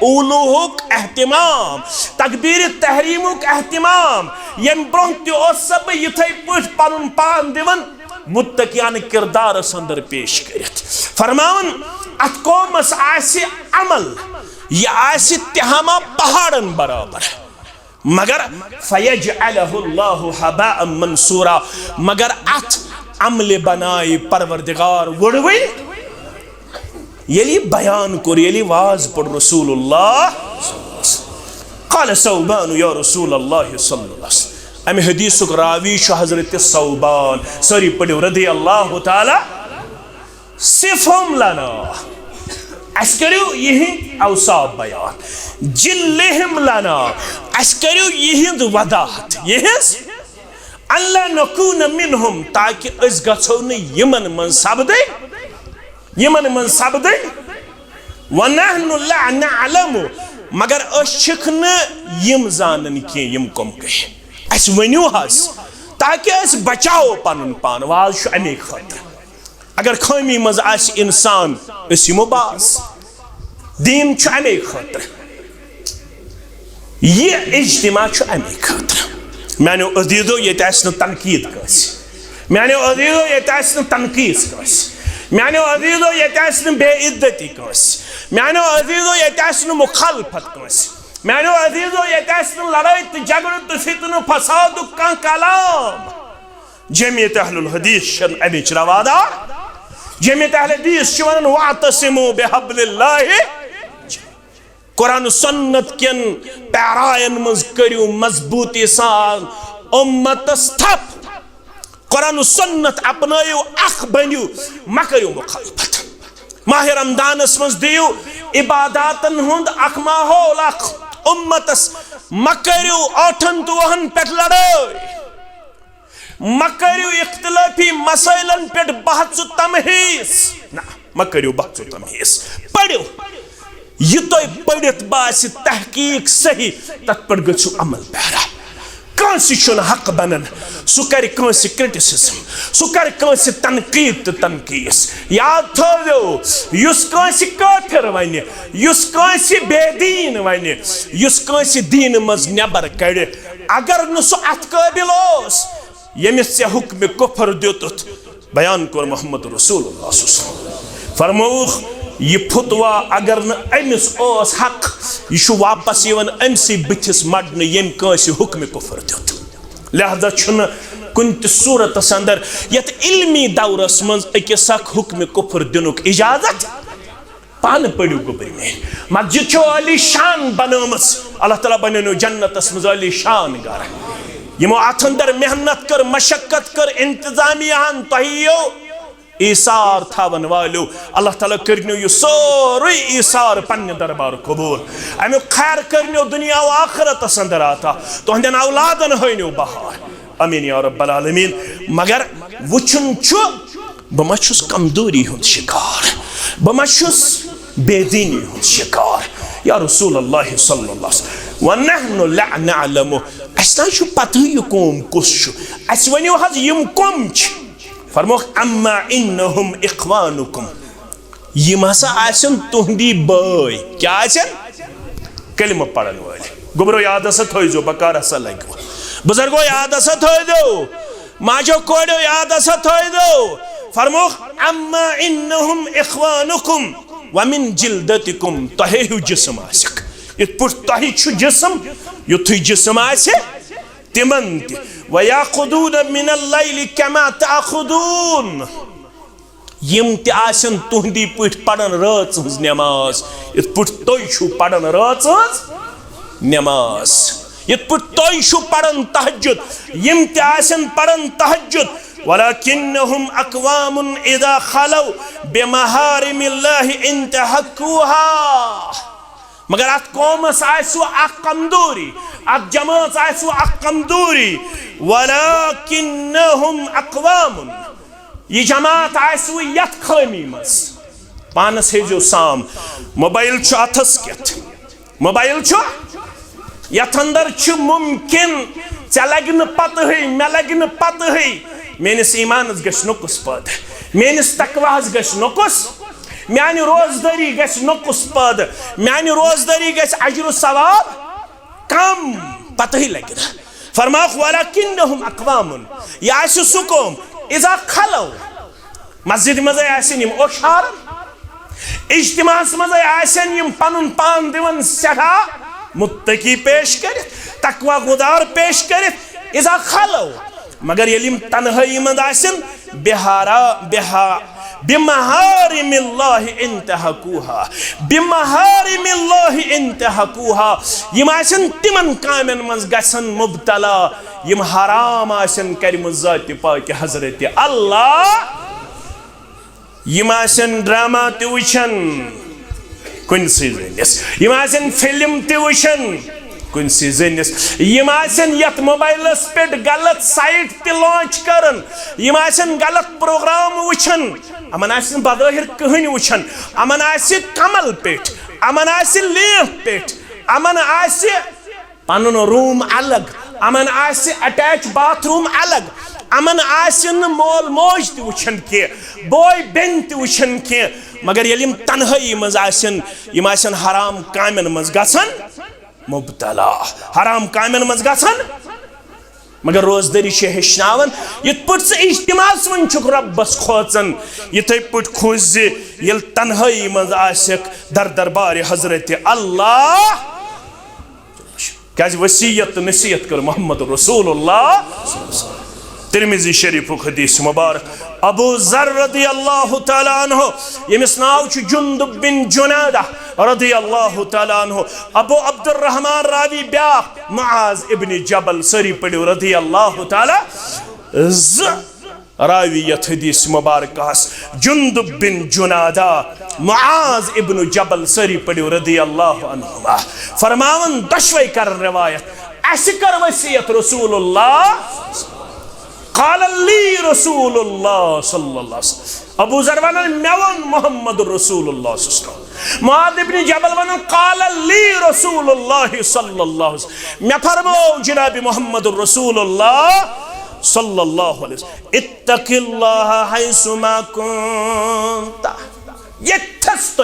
उलूहुक एहतिमाम तकबीर तहरीमुक एहतिमाम यम ब्रोह तब युथे पे पन पान दिवन मुत्तकियान किरदार अंदर पेश करित फरमान अत कौमस आसि अमल यह आसि तिहामा पहाड़न बराबर मगर फयजअलहु अल्लाहु हबाअ मंसूरा मगर अत अमल बनाए परवरदिगार वुड़वै यली बयान कोर यली वाज पढ़ रसूलुल्लाह क़ाल सौबान या रसूलल्लाह सल्लल्लाहु अलैहि वसल्लम अमे हदीसुक रावी छु हजरत सौबान सरी पढ़ो रदियल्लाहु ताला सिफहम लना अस करियो यह औसाफ बयान जिल्लहिम लना अस करियो यहिंद वदाहत यहिंस अल्लाह नकून मिनहुम ताकि अस गछो न यमन मन सपदे वनहनु ला नअलमु मगर अस छिक न यम जानन के यम कम कह अस वनियो हस ताकि अस बचाओ पनुन पान वाज छु अमे खतर अगर खामी मज आस इंसान अस यमो बास दीन छु अमे खतर ये इज्तिमा छु अमे खतर मैंने अजीजो ये न तनकीद कस मैंने अजीजो ये न तनकीस कस मैंने अजीजो ये न बेइज्जती कस मैंने अजीजो ये न मुखालफत कस मैंने अजीजो ये न लड़ाई तो झगड़ तो फितन फसाद का कलाम जमीयत अहलुल हदीस शन अमिच रवादार जमीयत अहल हदीस वन वातसिमु बिहब्लिल्लाहि कुरान सुन्नत केन पैरायन मज करियो मजबूती सान उम्मतस थप कुरान सुन्नत अपनायो अख बनियो म करियो मुखालफत माह रमदानस मज दियो इबादतन हुंद अख माहौल अख उम्मतस म करियो 8 दुहन पेट लड़ाई म करियो इख्तिलाफी मसइलन पेट बहस तमहीस ना म करियो बहस तमहीस पढ़ियो यह तो पढ़ित बास तहकीक सही तथ पर गु अमल पैरा कंस हक बनन सह कर क्रिटिसिज्म सह कर तनकीद तो तनकीस याद थो कंस काफिर वन बेदीन वन दीन मज नबर कड़ अगर न सह अत काबिल यमिस ऐ हुक्म कुफर दितुत बयान कोर मोहम्मद रसूलुल्लाह फरमौख यह फुतवा अगर न अमिस हक यह वापस अमसी बथिस मडन यम कंस हुक्म कुफर दित लिहाजा कुन सूरत अंदर यत इल्मी दौरस मज अकिस हुक्म कुफर दिनुक इजाजत पान पड़ू गोबर में मस्जिद अली शान बनम अल्लाह ताला बनो जन्नतस मज अली शान घर यमो अथ अंदर मेहनत कर मशक्कत कर इंतजामिया तहियो ईसार थावन वालो अल्लाह ताला करनो यह सोरे ईसार पन्ने दरबार कबूल अमु खैर करनो दुनिया व आखिरत अंदर आता तुहंदन औलादन होइनो बहार आमीन या रब्बल आलमीन मगर वुचुन छु बमछुस कमजोरी हुंद शिकार बमछुस बेदीनी हुंद शिकार या रसूल अल्लाह सल्लल्लाहु अलैहि वसल्लम वनहनु ला नअलमु अस्ना छु पतह यह कौम कुस छु अस वनियो हज यम कौम छ फरमोख अम्मा इन्नहुम इख्वानुकुम यम हसा आसन तुहंदी बाय क्या आसन कलिमा पढ़न वाले गुबरो याद हसा थोइजो बकार हसा लगो बुजुर्गो याद हसा थोइजो माजो कोडो याद हसा थोइजो फरमोख अम्मा इन्नहुम इख्वानुकुम व मिन जिल्दतिकुम तहेहु जिस्म आसक इत पुट तहि छु जिस्म युथु जिस्म आसे तिमन वयाखुदून मिनल लैलि कमा ताखुदून यम ते आसन तुहंदी पुट पढ़न रात हज नमाज इत पुट तोय छु पढ़न रात हज नमाज इत पुट तोय छु पढ़न तहज्जुद यम ते आसन पढ़न तहज्जुद वलाकिन्नहुम अक़वामुन इज़ा खलौ बिमहारिमिल्लाहि इंतहक्कुहा मगर अत कौमस आसु अख कमजोरी अत जमात आसु अख कमजोरी वलाकिन्नहुम अक़वामुन यह जमात आसु यत खामी मस पानस हेजो साम मोबाइल छु अथस केत मोबाइल छु यत अंदर छु मुमकिन चे लग न पत है मे लग न पत है मेनिस ईमानस गश नुकुस पद मेनिस तकवाहस गश नुकुस म्यानि रोजदारी गश नुकुस पद म्यानि रोजदारी गश अजर सवाब कम पता ही लगे फरमाख वलाकिन्नहुम अक़वामुन यह आसु सुकोम इज़ा खलौ मस्जिद मज आसन यम ओशार इज्तिमास मज आसन यम पनुन पान दिवन सठा मुत्तकी पेश कर तकवा गुदार पेश कर इजा खलो मगर यलिम तन्हाई मंद आसन बिहारा बिहा बिमहारिमिल्लाहि इंतहकुहा बिमहारिमिल्लाहि इंतहकुहा यम आसन तिमन कामन मंज गसन मुब्तला यम हराम आसन करम जात पाक हजरत अल्लाह यम आसन ड्रामा ते वुचन कुनसी जनिस यम आसन फिल्म ते वुचन कुनसी जनिस यम आसन यत मोबाइलस पे गलत साइट ते लॉन्च करन यम आसन गलत प्रोग्राम वुचन अमन आसन बदहिर कहन वुचन अमन आसे कमल पेट अमन आसे लेफ पेट अमन आसे पनुन रूम अलग अमन आसे अटैच बाथरूम अलग अमन आसन मोल मोज ते वुचन के बोय बेन ते वुचन के मगर यलिम तन्हाई मज आसन यम आसन हराम कामन मज गसन मुब्तला हराम कामन मज गसन मगर रोजदारी हेचनावन ये पट इज्तिमास वन रब्बस खोचन ये पट खोज ये तन्हाई मज आसक दर दरबार हजरत अल्लाह क्या वसीयत नसीहत कर मोहम्मद रसूलुल्लाह तिरमिजी शरीफ हदीस मुबारक अबू ज़र रदियल्लाहु तआला अन्हु यमिस नाव छु जुंदुब बिन जुनादा रदियल्लाहु तआला अन्हु अबू अब्दुर्रहमान रावी ब्या मुआज इब्न जबल सरी पड़ो रदियल्लाहु तआला ज रावियत हदीस मुबारक जुंदुब बिन जुनादा मुआज इब्न जबल सरी पड़ो रदियल्लाहु अन्हुमा फरमावन दशवई कर रिवायत अशकर वसीयत रसूलुल्लाह क़ाल ली रसूलुल्लाह सल्लल्लाहु अलैहि वसल्लम अबू ज़र वन मेवन मोहम्मद रसूलुल्लाह मुआज़ इब्न जबल वन क़ाल ली रसूलुल्लाह सल्लल्लाहु अलैहि वसल्लम मैं फरमाओ जनाब मोहम्मद रसूलुल्लाह सल्लल्लाहु अलैहि वसल्लम इत्तक़िल्लाह हैसुमा कुन्ता यथस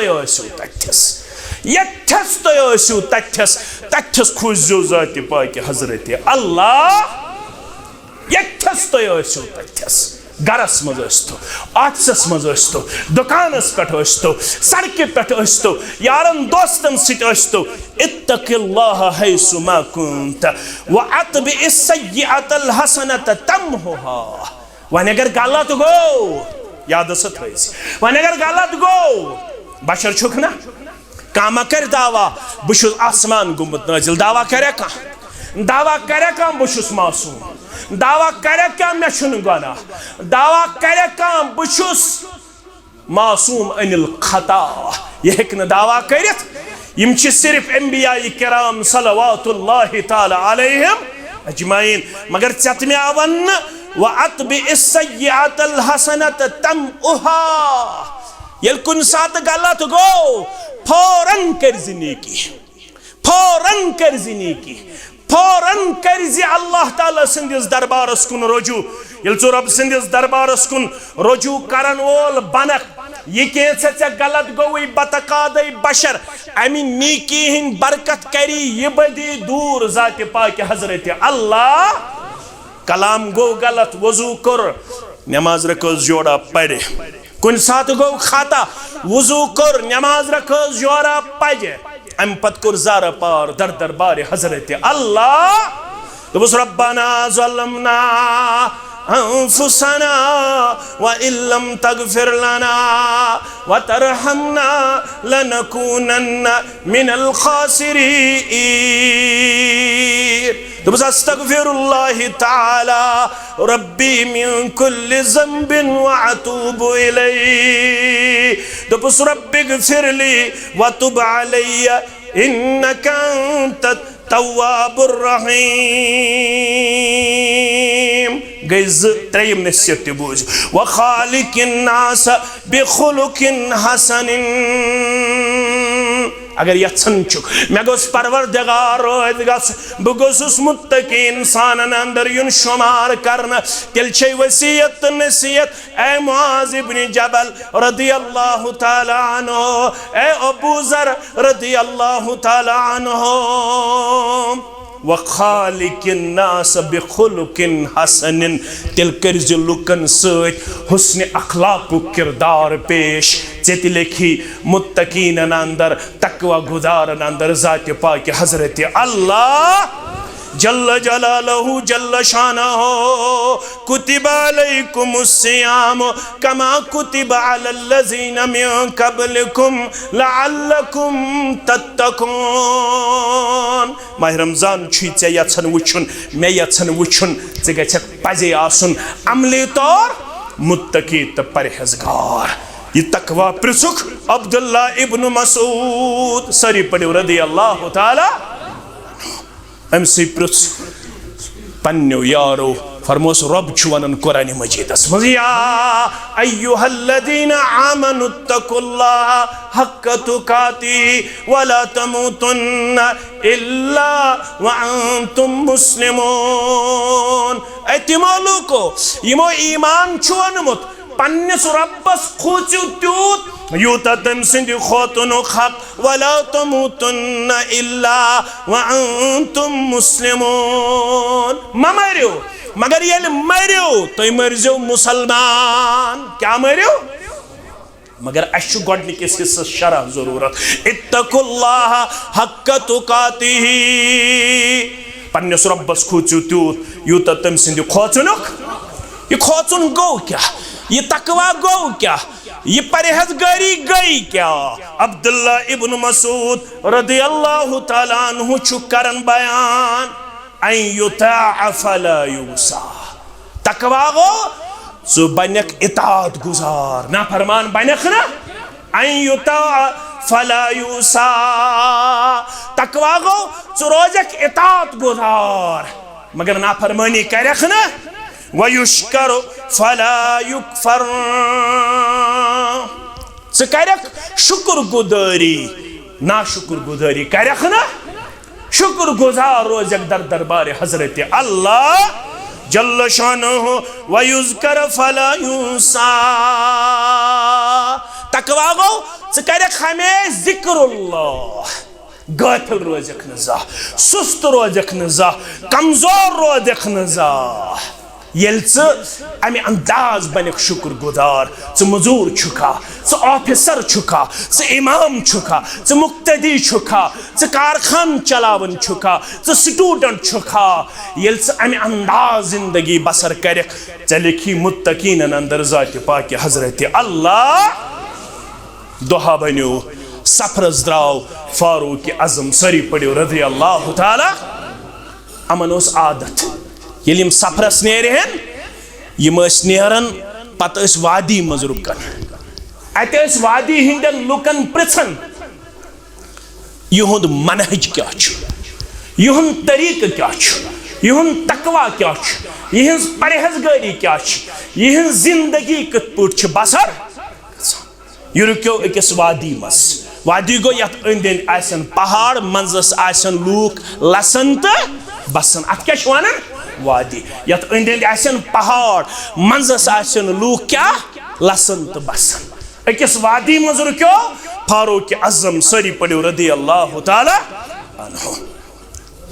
तयसु तथस खुजो जाति पाक हजरत अल्लाह यथस तयसु तथस गरस मजस्तो आत्सस मजस्तो दुकानस पठस्तो सड़के पठस्तो यारन दोस्तन सिटस्तो इत्तक़िल्लाह हैसुमा कुन्त व अतबि इस्सय्यअतल हसनत तमहुहा वन अगर गलत गो याद थैस वन अगर गलत गो बशर छुक ना कामा कर दावा बुशुस आसमान गुमत नाजिल दावा करे का बुशुस मासूम दावा करे क्या मैं गुना दावा करे क्या बुशुस मासूम अनिल खता यह दावा करित यम सिर्फ अंबिया किराम सलवातुल्लाहि ताला अलैहिम अजमाइन मगर चतमे वन व अतबि इस्सय्यअतल हसनत तमउहा यल कुन सात गलत गो फौरन कर जिनेकी फौरन करज अल्लाह ताला सिंदिस दरबारस कुन रुजू यल चो रब सिंदिस दरबारस कुन रुजू करन वोल बनक ये कैसे गलत गोई बतकाद बशर अमि नीकी हिंद बरकत करी ये बदी दूर जात पाक हजरत अल्लाह कलाम गो गलत वजू कर नमाज रखोस जोड़ा पढ़े कुन सात गो खाता वजू कर नमाज रखोस जोड़ा पढ़े अम पत कुर ज़ारा पार दर दरबार हजरत अल्लाह तो बस रब्बाना ज़लमना अनफुसना व इल्लम तगफिर लना व तरहमना लनकूनन्न मिनल खासिरीन तो बस अस्तगफिरुल्लाह ताला रब्बी मिन कुल्लि ज़ंबिन व अतूबु इलैहि तो बस रब्बिगफिरली व तुब अलैया इन्नका अंतत तव्वाबुर रहीम गैज़ त्रयम नसीहत बूझ व खालिकिन नास बिखुलुकिन हसनिन अगर यत्सन चुक मैं गोस परवरदिगार रोद गस बगोस मुत्तकी इंसानन अंदर युन शुमार करना तिल छे वसीयत नसीहत ए मुआज़ इब्न जबल रदियल्लाहु ताला अन्हु ए अबू ज़र रदियल्लाहु ताला अन्हु वखालिकिन नास बिखुलुकिन हसनिन तिल कर्ज लुकन सत हुस्न अखलाकु किरदार पेश चेति लेखी मुत्तकीन अंदर तकवा गुदार अंदर जात पाक हजरत अल्लाह जल्ल जलालहु जल्ल शानहु कुतिबा अलैकुमुस्सियाम कमा कुतिबा अलल्लज़ीना मिन क़ब्लिकुम लअल्लकुम तत्तकून। माह रमजान छे यछन वुछुन मे यछन वुछुन जे गछक पजे आसुन अमली तौर मुत्तकी त परहेजगार। ये तकवा प्रिसुख अब्दुल्ला इब्न मसूद सरी पड़ो रदियल्लाहु ताला अमसे प्रिस पन्नो यारो फरमोस रब वन कुरान मजीदस या अय्युहल्लज़ीना आमनुत्तकुल्लाह हक्क तुकाती वला तमूतुन्ना इल्ला व अंतुम मुस्लिमून। एतिमो लुको यमो ईमान छुअनमुत पन्निस रब्बस खोचु त्यूत यूता तम सिंध खोतुनु हक वला तमूतुन्ना इल्ला व अंतुम मुस्लिमून। मरियो मगर ये मरियो तो मरजो मुसलमान क्या मरियो मगर अशु गोडनिकिस हिस्सस शरह जरूरत इत्तकुल्लाह हक्क तुकातिही पन्निस रब्बस खोचु त्यूत यूता तम सिंध खोचुनुक। ये खोचुन गो क्या, ये तकवा गो क्या, ये परहेजगारी गई क्या। अब्दुल्ला इब्न मसूद रदियल्लाहु ताला अन्हु छु करन बयान अय्युता फला युसा। तकवा गो सो बनक इताअत गुजार ना फरमान बनक ना अय्युता फला युसा। तकवा गो सो रोजक इताअत गुजार मगर ना फरमानी करख ना वयुश्कर फला युकफर। स करख शुक्र गुजारी ना शुक्र गुजारी करख ना शुक्र गुजार रोजक दर दरबार हजरत अल्लाह जल्ल शानहु वयुज़कर फला युंसा। तकवा गो स करख हमें जिक्रुल्लाह गाफिल रोजक नजा सुस्त रोजक नजा कमजोर रोजक नजा। येल अमे अंदाज बनक शुक्र गुजार च मजूर छुखा च ऑफिसर छुखा च इमाम छुखा च मुक्तदी छुखा च कारखान चलावन छुखा च स्टूडेंट छुखा। येल अमे अंदाज जिंदगी बसर कर चलिखी मुत्तकीन अंदर जात पाक हजरत अल्लाह। दुहा बनो सफरस द्राव फारूक आजम सरी पड़ो रज़ियल्लाहु ताला। अमन ओस आदत यम सफरस नेरहन यम नेरन पत वादी मज रुकन अत वादी हिंदन लुकन पृछन युहुंद मनहज क्या युहुंद तरीक क्या युहुंद तकवा क्या यहज परहेजगारी क्या यहज जिंदगी कत पट बसर। यह रुक्यो अकिस वादी मस वादी गो यथ अंद अंद पहाड़ मंजस आसन लूक लसन तो बसन अत क्या वनान वादी। यथ अंद अंद पहाड़ मंजस आसन लूक क्या लसन तो बसन अकिस वादी मज रुक्यो फारूक आजम सरी पड़ो रज़ियल्लाहु ताला अन्हु।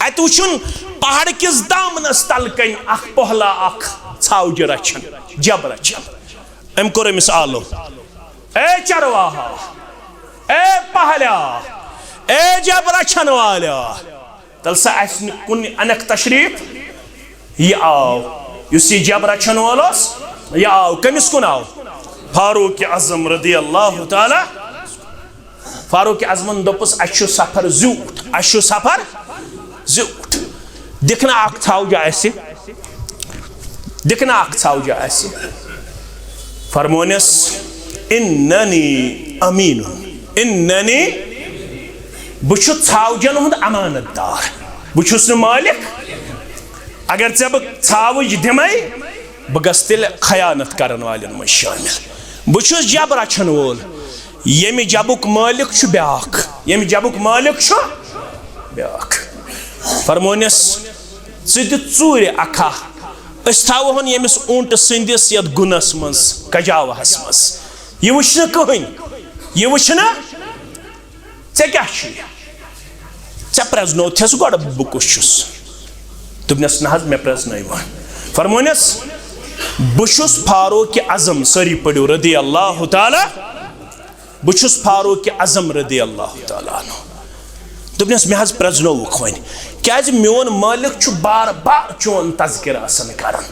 अत वुचुन पहाड़ किस दामनस तल कन अख पहला अख छावज रचन जब रचन अम कोर अमिस आलो ए चरवाहा ए पहला ए जब रचन वाला तल सा कुन अनक तशरीफ यह आव युस जब रचन वालोस यह आव कमिस कुन आव फारूक आजम रज़ियल्लाहु ताला। फारूक आजमन दोपस अशु सफर ज़ूट अशु सफर ज़ूट दिखना अख छावजा ऐसे दिखना अख छावजा ऐसे फरमोनस इन्ननी अमीन इन्ननी बुछ छावजन हुंद अमानतदार बुछुस न मालिक अगर चे बह छावज दिमई बह गस तेल खयानत करन वालन मज शामिल। बुछुस जब रचन वोल यमि जबुक मालिक छु ब्याख यमि जबुक मालिक छु ब्याख। फरमोनस च चूर अखा अस थावहन यमिस ऊंट सिंदिस यत गुनस मज कजावहस मज यह वुच न कहन यह वुच न चे क्या चे प्रजनो थेस गोड बह कुछ दोपनस ना मे प्रजन फरमोनस बुशुस फारूक आजम सारी पढ़ो रदी अल्लाह ताला बुशुस फारूक आजम रदी अल्लाह ताला दोपनस मे प्रजनोक वन क्या मोन मालिक बार बार चोन तज़किर करान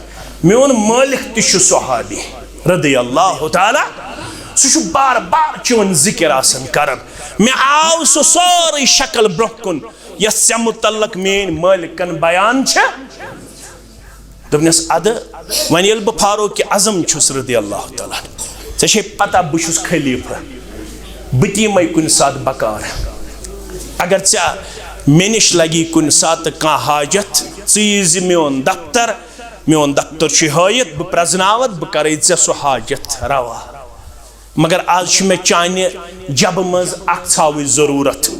मोन मालिक तु सहाबी रदी अल्लाह ताला सह बार बार चोन जिक्र करान मे आव सह सारी शक्ल ब्रोह कुन यस मुतल्लक मेन मालिकन बयान दोपनस अद वन ये बह फारूक आजम छुस रदी अल्लाह ताला ऐ पता बहु खलीफा बह तीमे कुन सात बकार अगर मे निश लगी कुन सात कह हाजत चीज मोन दफ्तर हयत बह प्रजनावत बह कर सह हाजत रवा मगर आज मे चाने जब मज अव जरूरत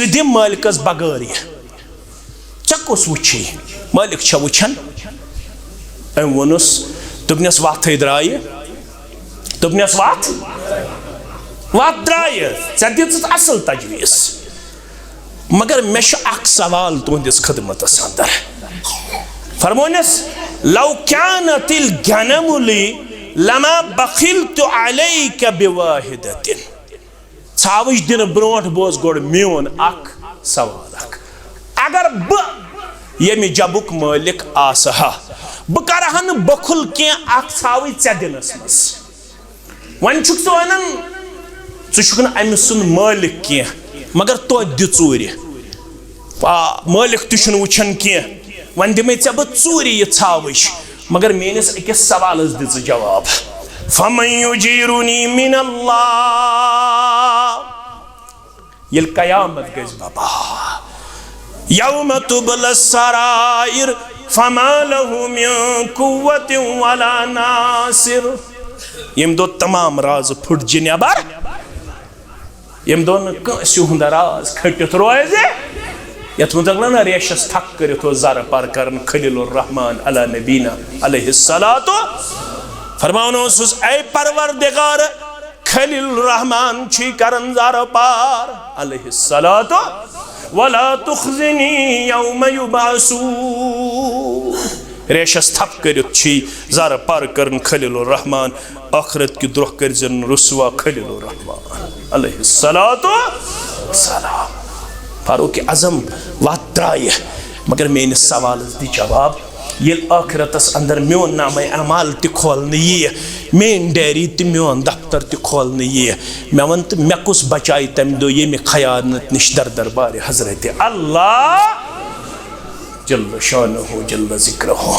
दिम मालिकस बगैर कुस वुची मालिक वुचान अम वोनस दोपनस वत द्राय दोपनस वत द्राय दित असल तजवीज़ मगर मे सवाल तुहदिस खदमतस अंदर फरमोनस लौ कानतिल गनमु ली लमा बखिलतु अलैका बिवाहिदतिन छावज दिन ब्रोट बोज गोड़ मोन अख सवाल अगर ये जबुक मालिक आसहा बह करहन बखुल क्या छाव दिनस मज वन वन ज़ुन अमि सुन मालिक क्या मगर तो दूर मालिक तुन वुचान क्या वन दिमे बह चूर यह छावश मगर मेनिस अकिस सवाल दिज जवाब फमन युजीरुनी मिनल्लाह ये कयामत गज बाबा यौम तुबल सराइर फमा लहु मिन कुव्वतिन वला नासिर यम दो तमाम राज फुट नेबर यम दो कंस हुंद राज खटित रोज यथ मुतगन रेशस थक करित जर पर कर खलीलुर रहमान अला नबीना अलैहिस्सलातु फरमानो ऐ परवरदिगार खलीलुर रहमान छी करन जर पार अलैहिस्सलातु वला तुखज़िनी यौम युबअसून रेशस थप करित छी जर पर कर खलीलुर रहमान आखिरत की द्रोह कर जन रुसवा खलीलुर रहमान अलैहिस्सलातु सलाम फारूक आजम वत द्राय मगर मेनिस सवाल दि जवाब ये आखिरतस अंदर मोन नाम अमाल ति खोलने ये मेन डायरी ति मोन दफ्तर ति खोलने ये मे वन तो मे कुस बचाई तम दो ये मे खयानत निश दर दरबार हजरत अल्लाह जल्ल शानुहु जल्ल जिक्रुहु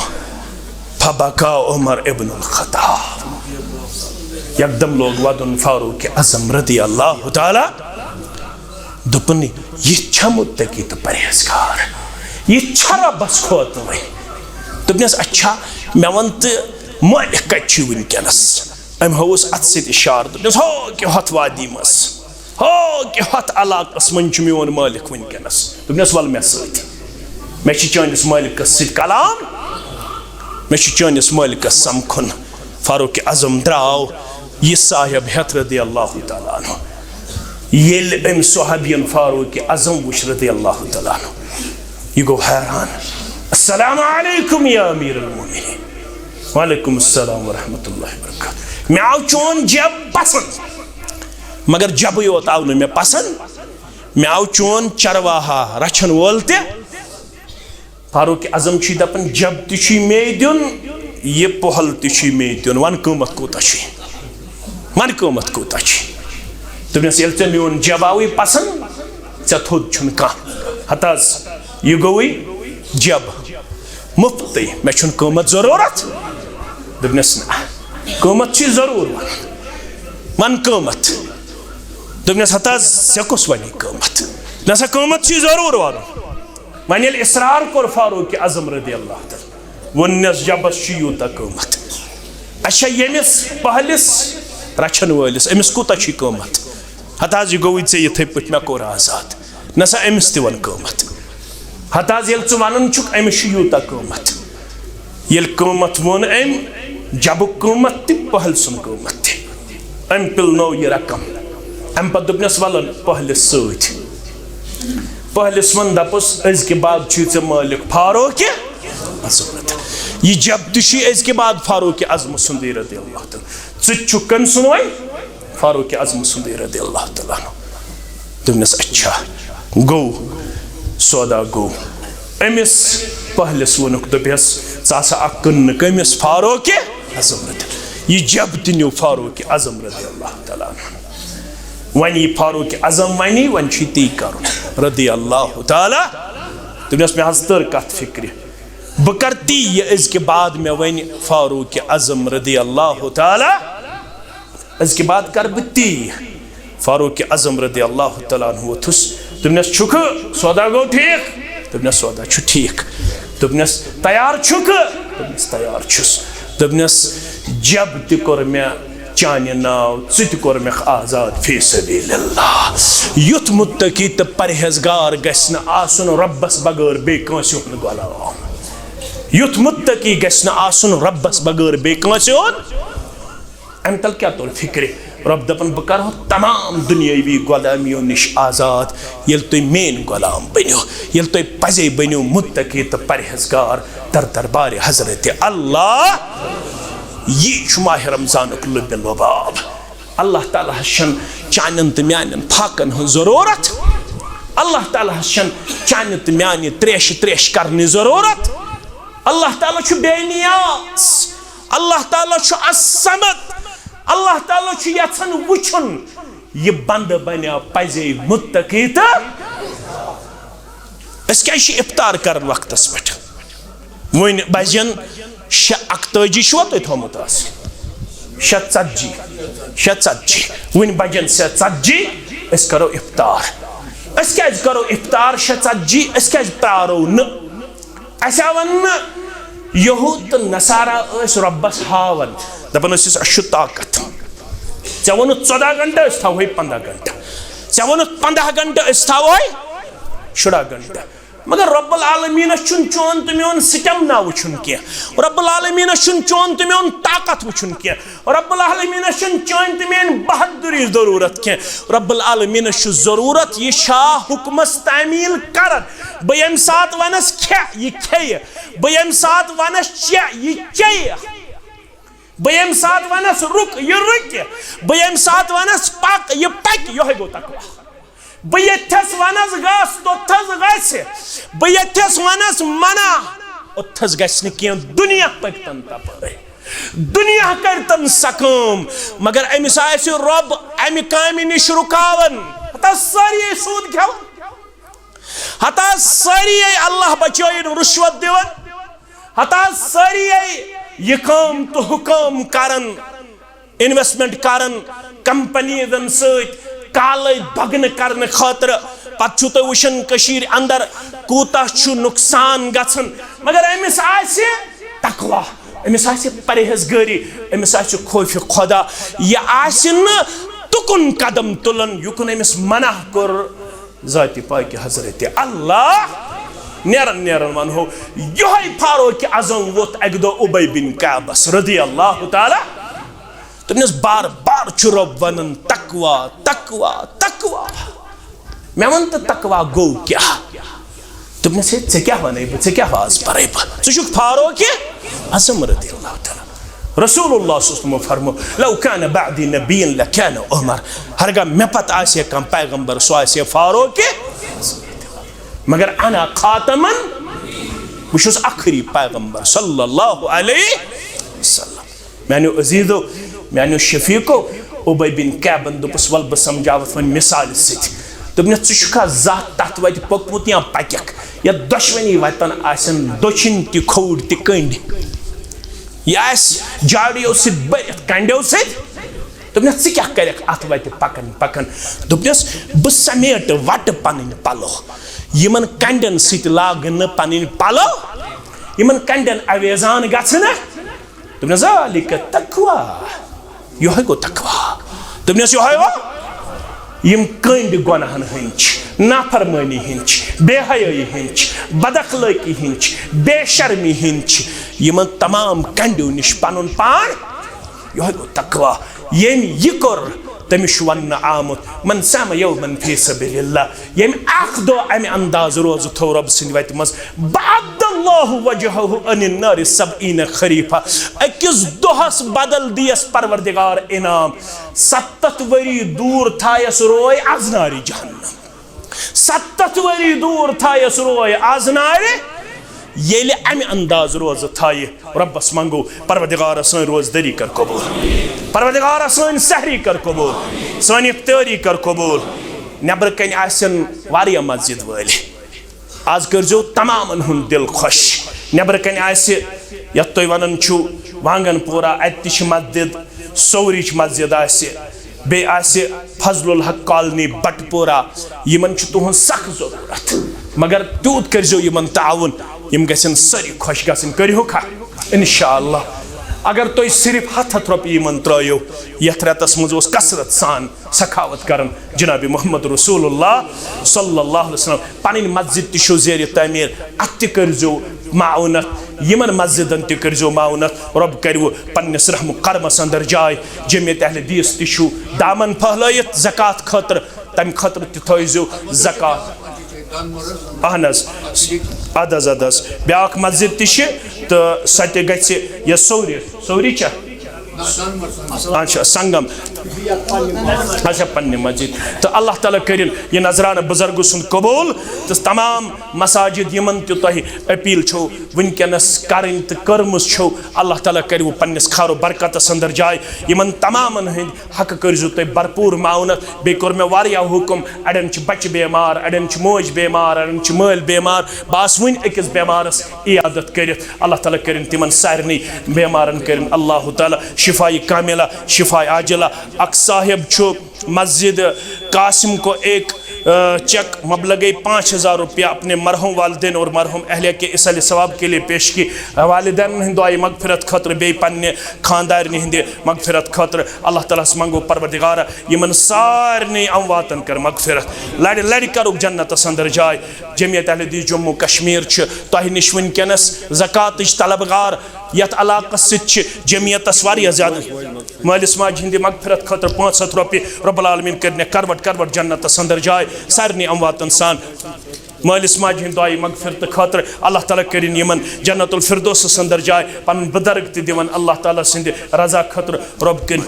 फबका उमर इब्नुल खत्ताब एकदम लोग वदन फारूक आजम रदी अल्लाह ताला दुपन यह मुत्तकी तो परहेजगार यह रबस खोत वह दोपनस अच्छा मे वन तो मालिक कत वनकस अम हवस अत सत इशार दोपनस हो कि हथ वादी मस हो कि हथ इलाकस मन मोन मालिक वनकस दोपनस वल मे सत मे चानिस मालिकस सत कलाम मे चानिस मालिकस समखुन फारूक आजम द्राव यह साहिब हेत रदी अल्लाह ताला अन्हु येल अम सहाबियन फारूक आजम वुच रदी अल्लाह ताला अन्हु यह गो हैरान अस्सलामु अलैकुम या अमीरुल मोमिनीन वालेकुम अस्सलाम व रहमतुल्लाहि व बरकातहू मे आव चोन जब पसंद मगर जब योत आव मे पसंद मे आव चोन चरवाहा रचन वोल ते फारूक आजम छी दपन जब ति मे दिन ये पहल ति मे दिन वन कीमत कोता वन कीमत कोता दोपनस ये मोन जब आव पसंद ऐ थोद छुन कह हताज यह गोई जब मुफ्त मे कीमत जरूरत दोपनस ना कीमत जरूर वन कीमत दोपनस हताज ऐ कुस वन कीमत नसा कीमत जरूर वन वन ये इसरार कोर फारूक आजम रदी अल्लाह ताला वनस जबस यूत कीमत अच्छा यमिस पहलिस रचन वलिस अमिस कूत कीमत हताज यह गोई ऐ ये पे मे कोर आजाद नसा अमिस वन कीमत हताज ये वन अमिस यूत कीमत ये कीमत वोन अम जबुक कीमत ति पहल सुन कीमत ति अम पिलनो यह रकम अम पे दोपनस वल पहलिस सत पहलिस वन दपस अजक बाद मालिक फारूक अज़म रदियल्लाहु ये जब तुशी इसके बाद फारूक आज़म सुंदी रदियल्लाहु ताला चु कम सुनवाई फारूक आज़म सुंदी रदियल्लाहु ताला तुमने अच्छा गो सौदा गो अमिस पहलस वनुक दपस सा अकन कमिस फारूक आज़म रदियल्लाहु ये जब दिनो फारूक आज़म रदियल्लाहु ताला वन ये फारूक आज़म वनी वन ती कर रदियल्लाहु ताला तुमस मे हज तर कत फिक्र बह कर ती इसके बाद मे वन फारूक आज़म रदियल्लाहु ताला इसके बाद कर बह ती फारूक आज़म रदियल्लाहु ताला वोथुस तुमस छुक सौदा गो ठीक तुमस सौदा छु ठीक तुमस तैयार छुक तुमस तैयार छुस तुमस जब तोर मे चाने नाव कोर मे आजाद फी सबीलिल्लाह युथ मुत्तकी तो परहेजगार गस्न आसुन रब्बस बगैर बे कांसे हुन गुलाम युथ मुत्तकी गस्न आसुन रब्बस बगैर बे कांसे हुन अम तल क्या तोर फिक्र रब दपन बह कर तमाम दुनियावी गुलामियों निश आजाद ये तुम मेन गुलाम बनो ये तुम पजे बनो मुत्तकी तो परहेजगार दर दरबार हजरत अल्लाह ये माह रमजान लुबिल वबाब अल्लाह ताला चान तो मान फाकन हज जरूरत अल्लाह ताला चान तो मान त्रेश त्रेश करने जरूरत अल्लाह ताला बेनियास अल्लाह ताला असमद अल्लाह ताला यछन वुछन ये बंद बना पजे मुत्तकी तो इफ्तार कर वक्तस पे वन बजन 6:41 छो तुम थोमुत 6:40 वन बजन 6:40 अस करो इफ्तार अस क्या करो इफ्तार 6:40 अस क्या प्रारो न अस वन यहूद तो नसारा रब्बस हावन दपन अशु ताकत ऐ वो 14 घंटा थो 15 घंटा ऐ वो 15 घंटा थो 16 घंटा मगर रब्बुल आलमीन चोन तो मोन स्टेमिना वुचन कह रब्बुल आलमीन चोन तो मोन ताकत वुचन कह रब्बुल आलमीन चोन तो मेन बहादुरी जरूरत कह रब्बुल आलमीन जरूरत ये शाह हुक्मस तामील कर बह यम सात वनस खे ये खे बह यम सात वनस चे ये चे बह यम सात वनस रुक ये रुक बह यम सात वनस पक ये पक यो गो तकवा बह यथस वनस गस तोथस गस बह यथस वनस मना ओथस गस न दुनिया पकतन तपर दुनिया करतन सकम मगर अमिस आसि रब अमि कामि निश रुकावन हता सारी सूद खेवन हता सारी अल्लाह बचाइन रुश्वत दिवन हता सारी ये काम तो हुकम करन इन्वेस्टमेंट करन कंपनीजन सत काल दगन करने खातर पत वुशन कशीर अंदर कूता नुकसान गछन मगर अमिस आसि तकवा अमिस आसि परहेजगारी अमिस आसि खौफ खुदा यह आसि न तुकुन कदम तुलन युकुन अमिस मना कर जाति पाक हजरत अल्लाह नेरन नेरन वन हो यही फारूक आज़म वोत अक दो उबय बिन काबस रदियल्लाहु ताला तुमस बार बार रब वन तकवा तकवा तकवा मे वन तो तकवा गो क्या तुमने से क्या वन क्या वाज पर फारूक आज़म रदियल्लाहु ताला रसूलुल्लाह सल्लल्लाहु अलैहि वसल्लम फरमो लौ कान बअदी नबिय्यन लकान उमर हरगा मे पत आसे कम पैगंबर सो आसे फारूक मगर अना खातमन बुशुस आखिरी पैगंबर सल्लल्लाहु अलैहि वसल्लम मैंने अजीजो मैंने शफीको उबय बिन कैबन दुपस वल ब समझावत वन मिसाल सत तुमने चुका जात तत वत पकमुत या पकक या दशवनी वतन आसन दोचिन ति खोड ति कंड यास जाड़ियों से बरित कंडों से तुमने क्या कर अत वत पकन पकन दुपस ब समेट वट पन पलो यमन कंडन सत लागन पन पलो यमन कंडन अवेजान गछन तुमने ज़ालिक तकवा यो गो तकवा तुमने यो यम कंड गुनाहन हंच नाफरमानी हंच बेहयाई हंच बदअखलाकी हंच बेशर्मी हंच यमन तमाम कंडों निश पनुन पान यो गो तकवा यम यह कर तमिश वन आमुत मन सम यौमन फी सबीलिल्लाह यम अख दो अमि अंदाज रोज थो रब सिंद वत मस बअदल्लाहु वजहहु अनिन नार 70 खरीफा अकिस दोहस बदल दियस परवरदिगार इनाम 70 वरी दूर थायस रोय अजनारी जहन्नम 70 वरी दूर थायस रोय अजनारी येले अमि अंदाज रोज थाय रब्बस मंगो परवरदिगार सन रोज दरी कर कबूल परवरदिगार सन सहरी कर कबूल सन इफ्तारी कर कबूल नबर कन आसन वारिया मस्जिद वाले आज करजो तमामन हुन दिल खुश नबर कन आसे यत तोय वनन छु वांगनपुरा अतिश मस्जिद सौरिच मस्जिद आसे बे आसे फजलुल हक कॉलोनी बटपोरा यमन छु तुहन सख जरूरत मगर तूत करजो यमन ताउन यम गसन सारी खुश गसन करियो खा इंशाअल्लाह अगर तो सिर्फ हथ रुपये यमन त्रयो यथ रतस मज कसरत सान सखावत करन जनाब मोहम्मद रसूलुल्लाह सल्लल्लाहु अलैहि वसल्लम पन मस्जिद तिशो ज़ेर तमीर अत करजो माउनत यमन मस्जिदन त करजो माउनत रब करो पन्नस रहम करमस अंदर जाय जमियत अहले हदीस तिशो दामन फहलयत ज़कात खतर तम खतर त थयजो ज़कात अहनस अदस अदस ब्याक मस्जिद तिश तो सत गछ ये सौरी चा अच्छा संगम अच्छा पन्ने मस्जिद तो अल्लाह ताला करिन ये नजरान बुजुर्ग सुन कबूल तो तमाम मसाजिद यमन तो तह अपील छो वनकनस करन तो कर्मस छो अल्लाह ताला करो पन्नस खारो बरकत अंदर जाय यमन तमामन हंद हक करजो तुम भरपूर माउनत बे कोर मे वारिया हुकुम अड़न बच बेमार अड़न मोज बेमार अड़न मल बेमार बास वन अकिस बेमारस इयादत करित अल्लाह ताला करिन तिमन सारनी बेमारन करिन अल्लाह ताला शिफाई कामिला शिफाई आजिला अक साहिब छो मस्जिद कासिम को एक चेक मबलग 5000 रुपया अपने मरहूम वालिदैन और मरहूम अहलिया के इसल सवाब के लिए पेश की वालिदैन हिंद दुआई मगफिरत खतर बे पन्ने खानदार हिंदे मगफिरत खतर अल्लाह ताला मंगो परवरदिगार यमन सारने अमवातन कर मगफिरत लड़ लड़ करो जन्नत अंदर जाय जमियत अहले हदीस जम्मू कश्मीर तह निश वनकनस ज़कात तलबगार यत अलाकस जमियत वारिया ज्यादा मालिस माज हिंदे मगफिरत खतर 500 रुपये रब्बुल आलमीन करने करवट करवट जन्नत अंदर जाय सारनी अमवातन सान मालिस माज हिंद दुआई मगफिरत खतर अल्लाह ताला करिन यमन जन्नतुल फिरदौस अंदर जाय पन बुजुर्ग त दिवन अल्लाह ताला सिंद रजा खतर रब कर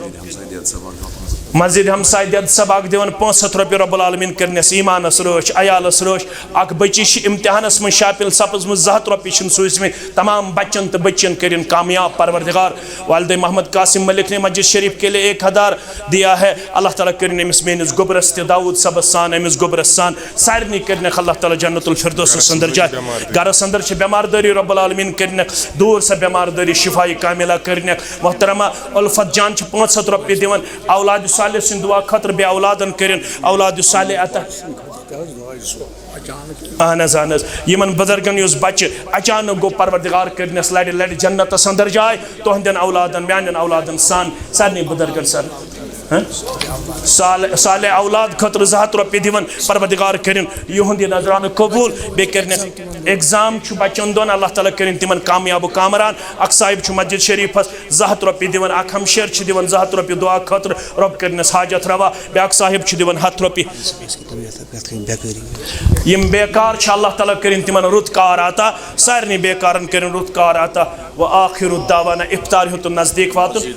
मस्जिद हमसाय दद सबाक दिवन 500 रुपये रब्बुल आलमीन करने ईमानस रोश अयालस रोश अक बच्ची इम्तिहानस में शापिल सपज में 200 रुपये सूज में तमाम बच्चन तो बच्चन करिन कामयाब परवरदिगार वालिद मोहम्मद कासिम मलिक ने मस्जिद शरीफ के लिए 1000 दिया है अल्लाह ताला करिन अमिस मेनिस गोबरस त दाऊद सबस सान अमिस गोबरस सान सारनी करने अल्लाह ताला जन्नतुल फिरदौस अंदर जाय गरस अंदर बेमारदारी रब्बुल आलमीन करने दूर से बेमारदारी शिफाई कामिला करने मोहतरमा उल्फत जान 500 रुपये दिवन औलाद साले सिंध दुआ खतर बे औलादन करिन औलाद साले अता अहनस अहनस यमन बुजुर्गन युस बच्चे अचानक गो परवरदिगार करनस लड़ लड़ जन्नत अंदर जाय तोहंदन औलादन म्यानन औलादन सान सारनी बुजुर्गन सर साले औलाद खतर 200 रुपये दिवन परवरदिगार करिन युहंद नजरान कबूल बे करने एग्जाम छु बच्चन दोन अल्लाह ताला करिन तिमन कामयाब कामरान अक साहिब छु मस्जिद शरीफस 200 रुपये दिवन अक हमशेर छु दिवन 200 रुपये दुआ खतर रब करनस हाजत रवा ब्याक साहिब छु दिवन 100 रुपये यम बेकार छ अल्लाह ताला करिन तिमन रुतकार आता सारनी बेकारन करिन रुतकार आता व आखिरु दावाना इफ्तार हो तो नजदीक वात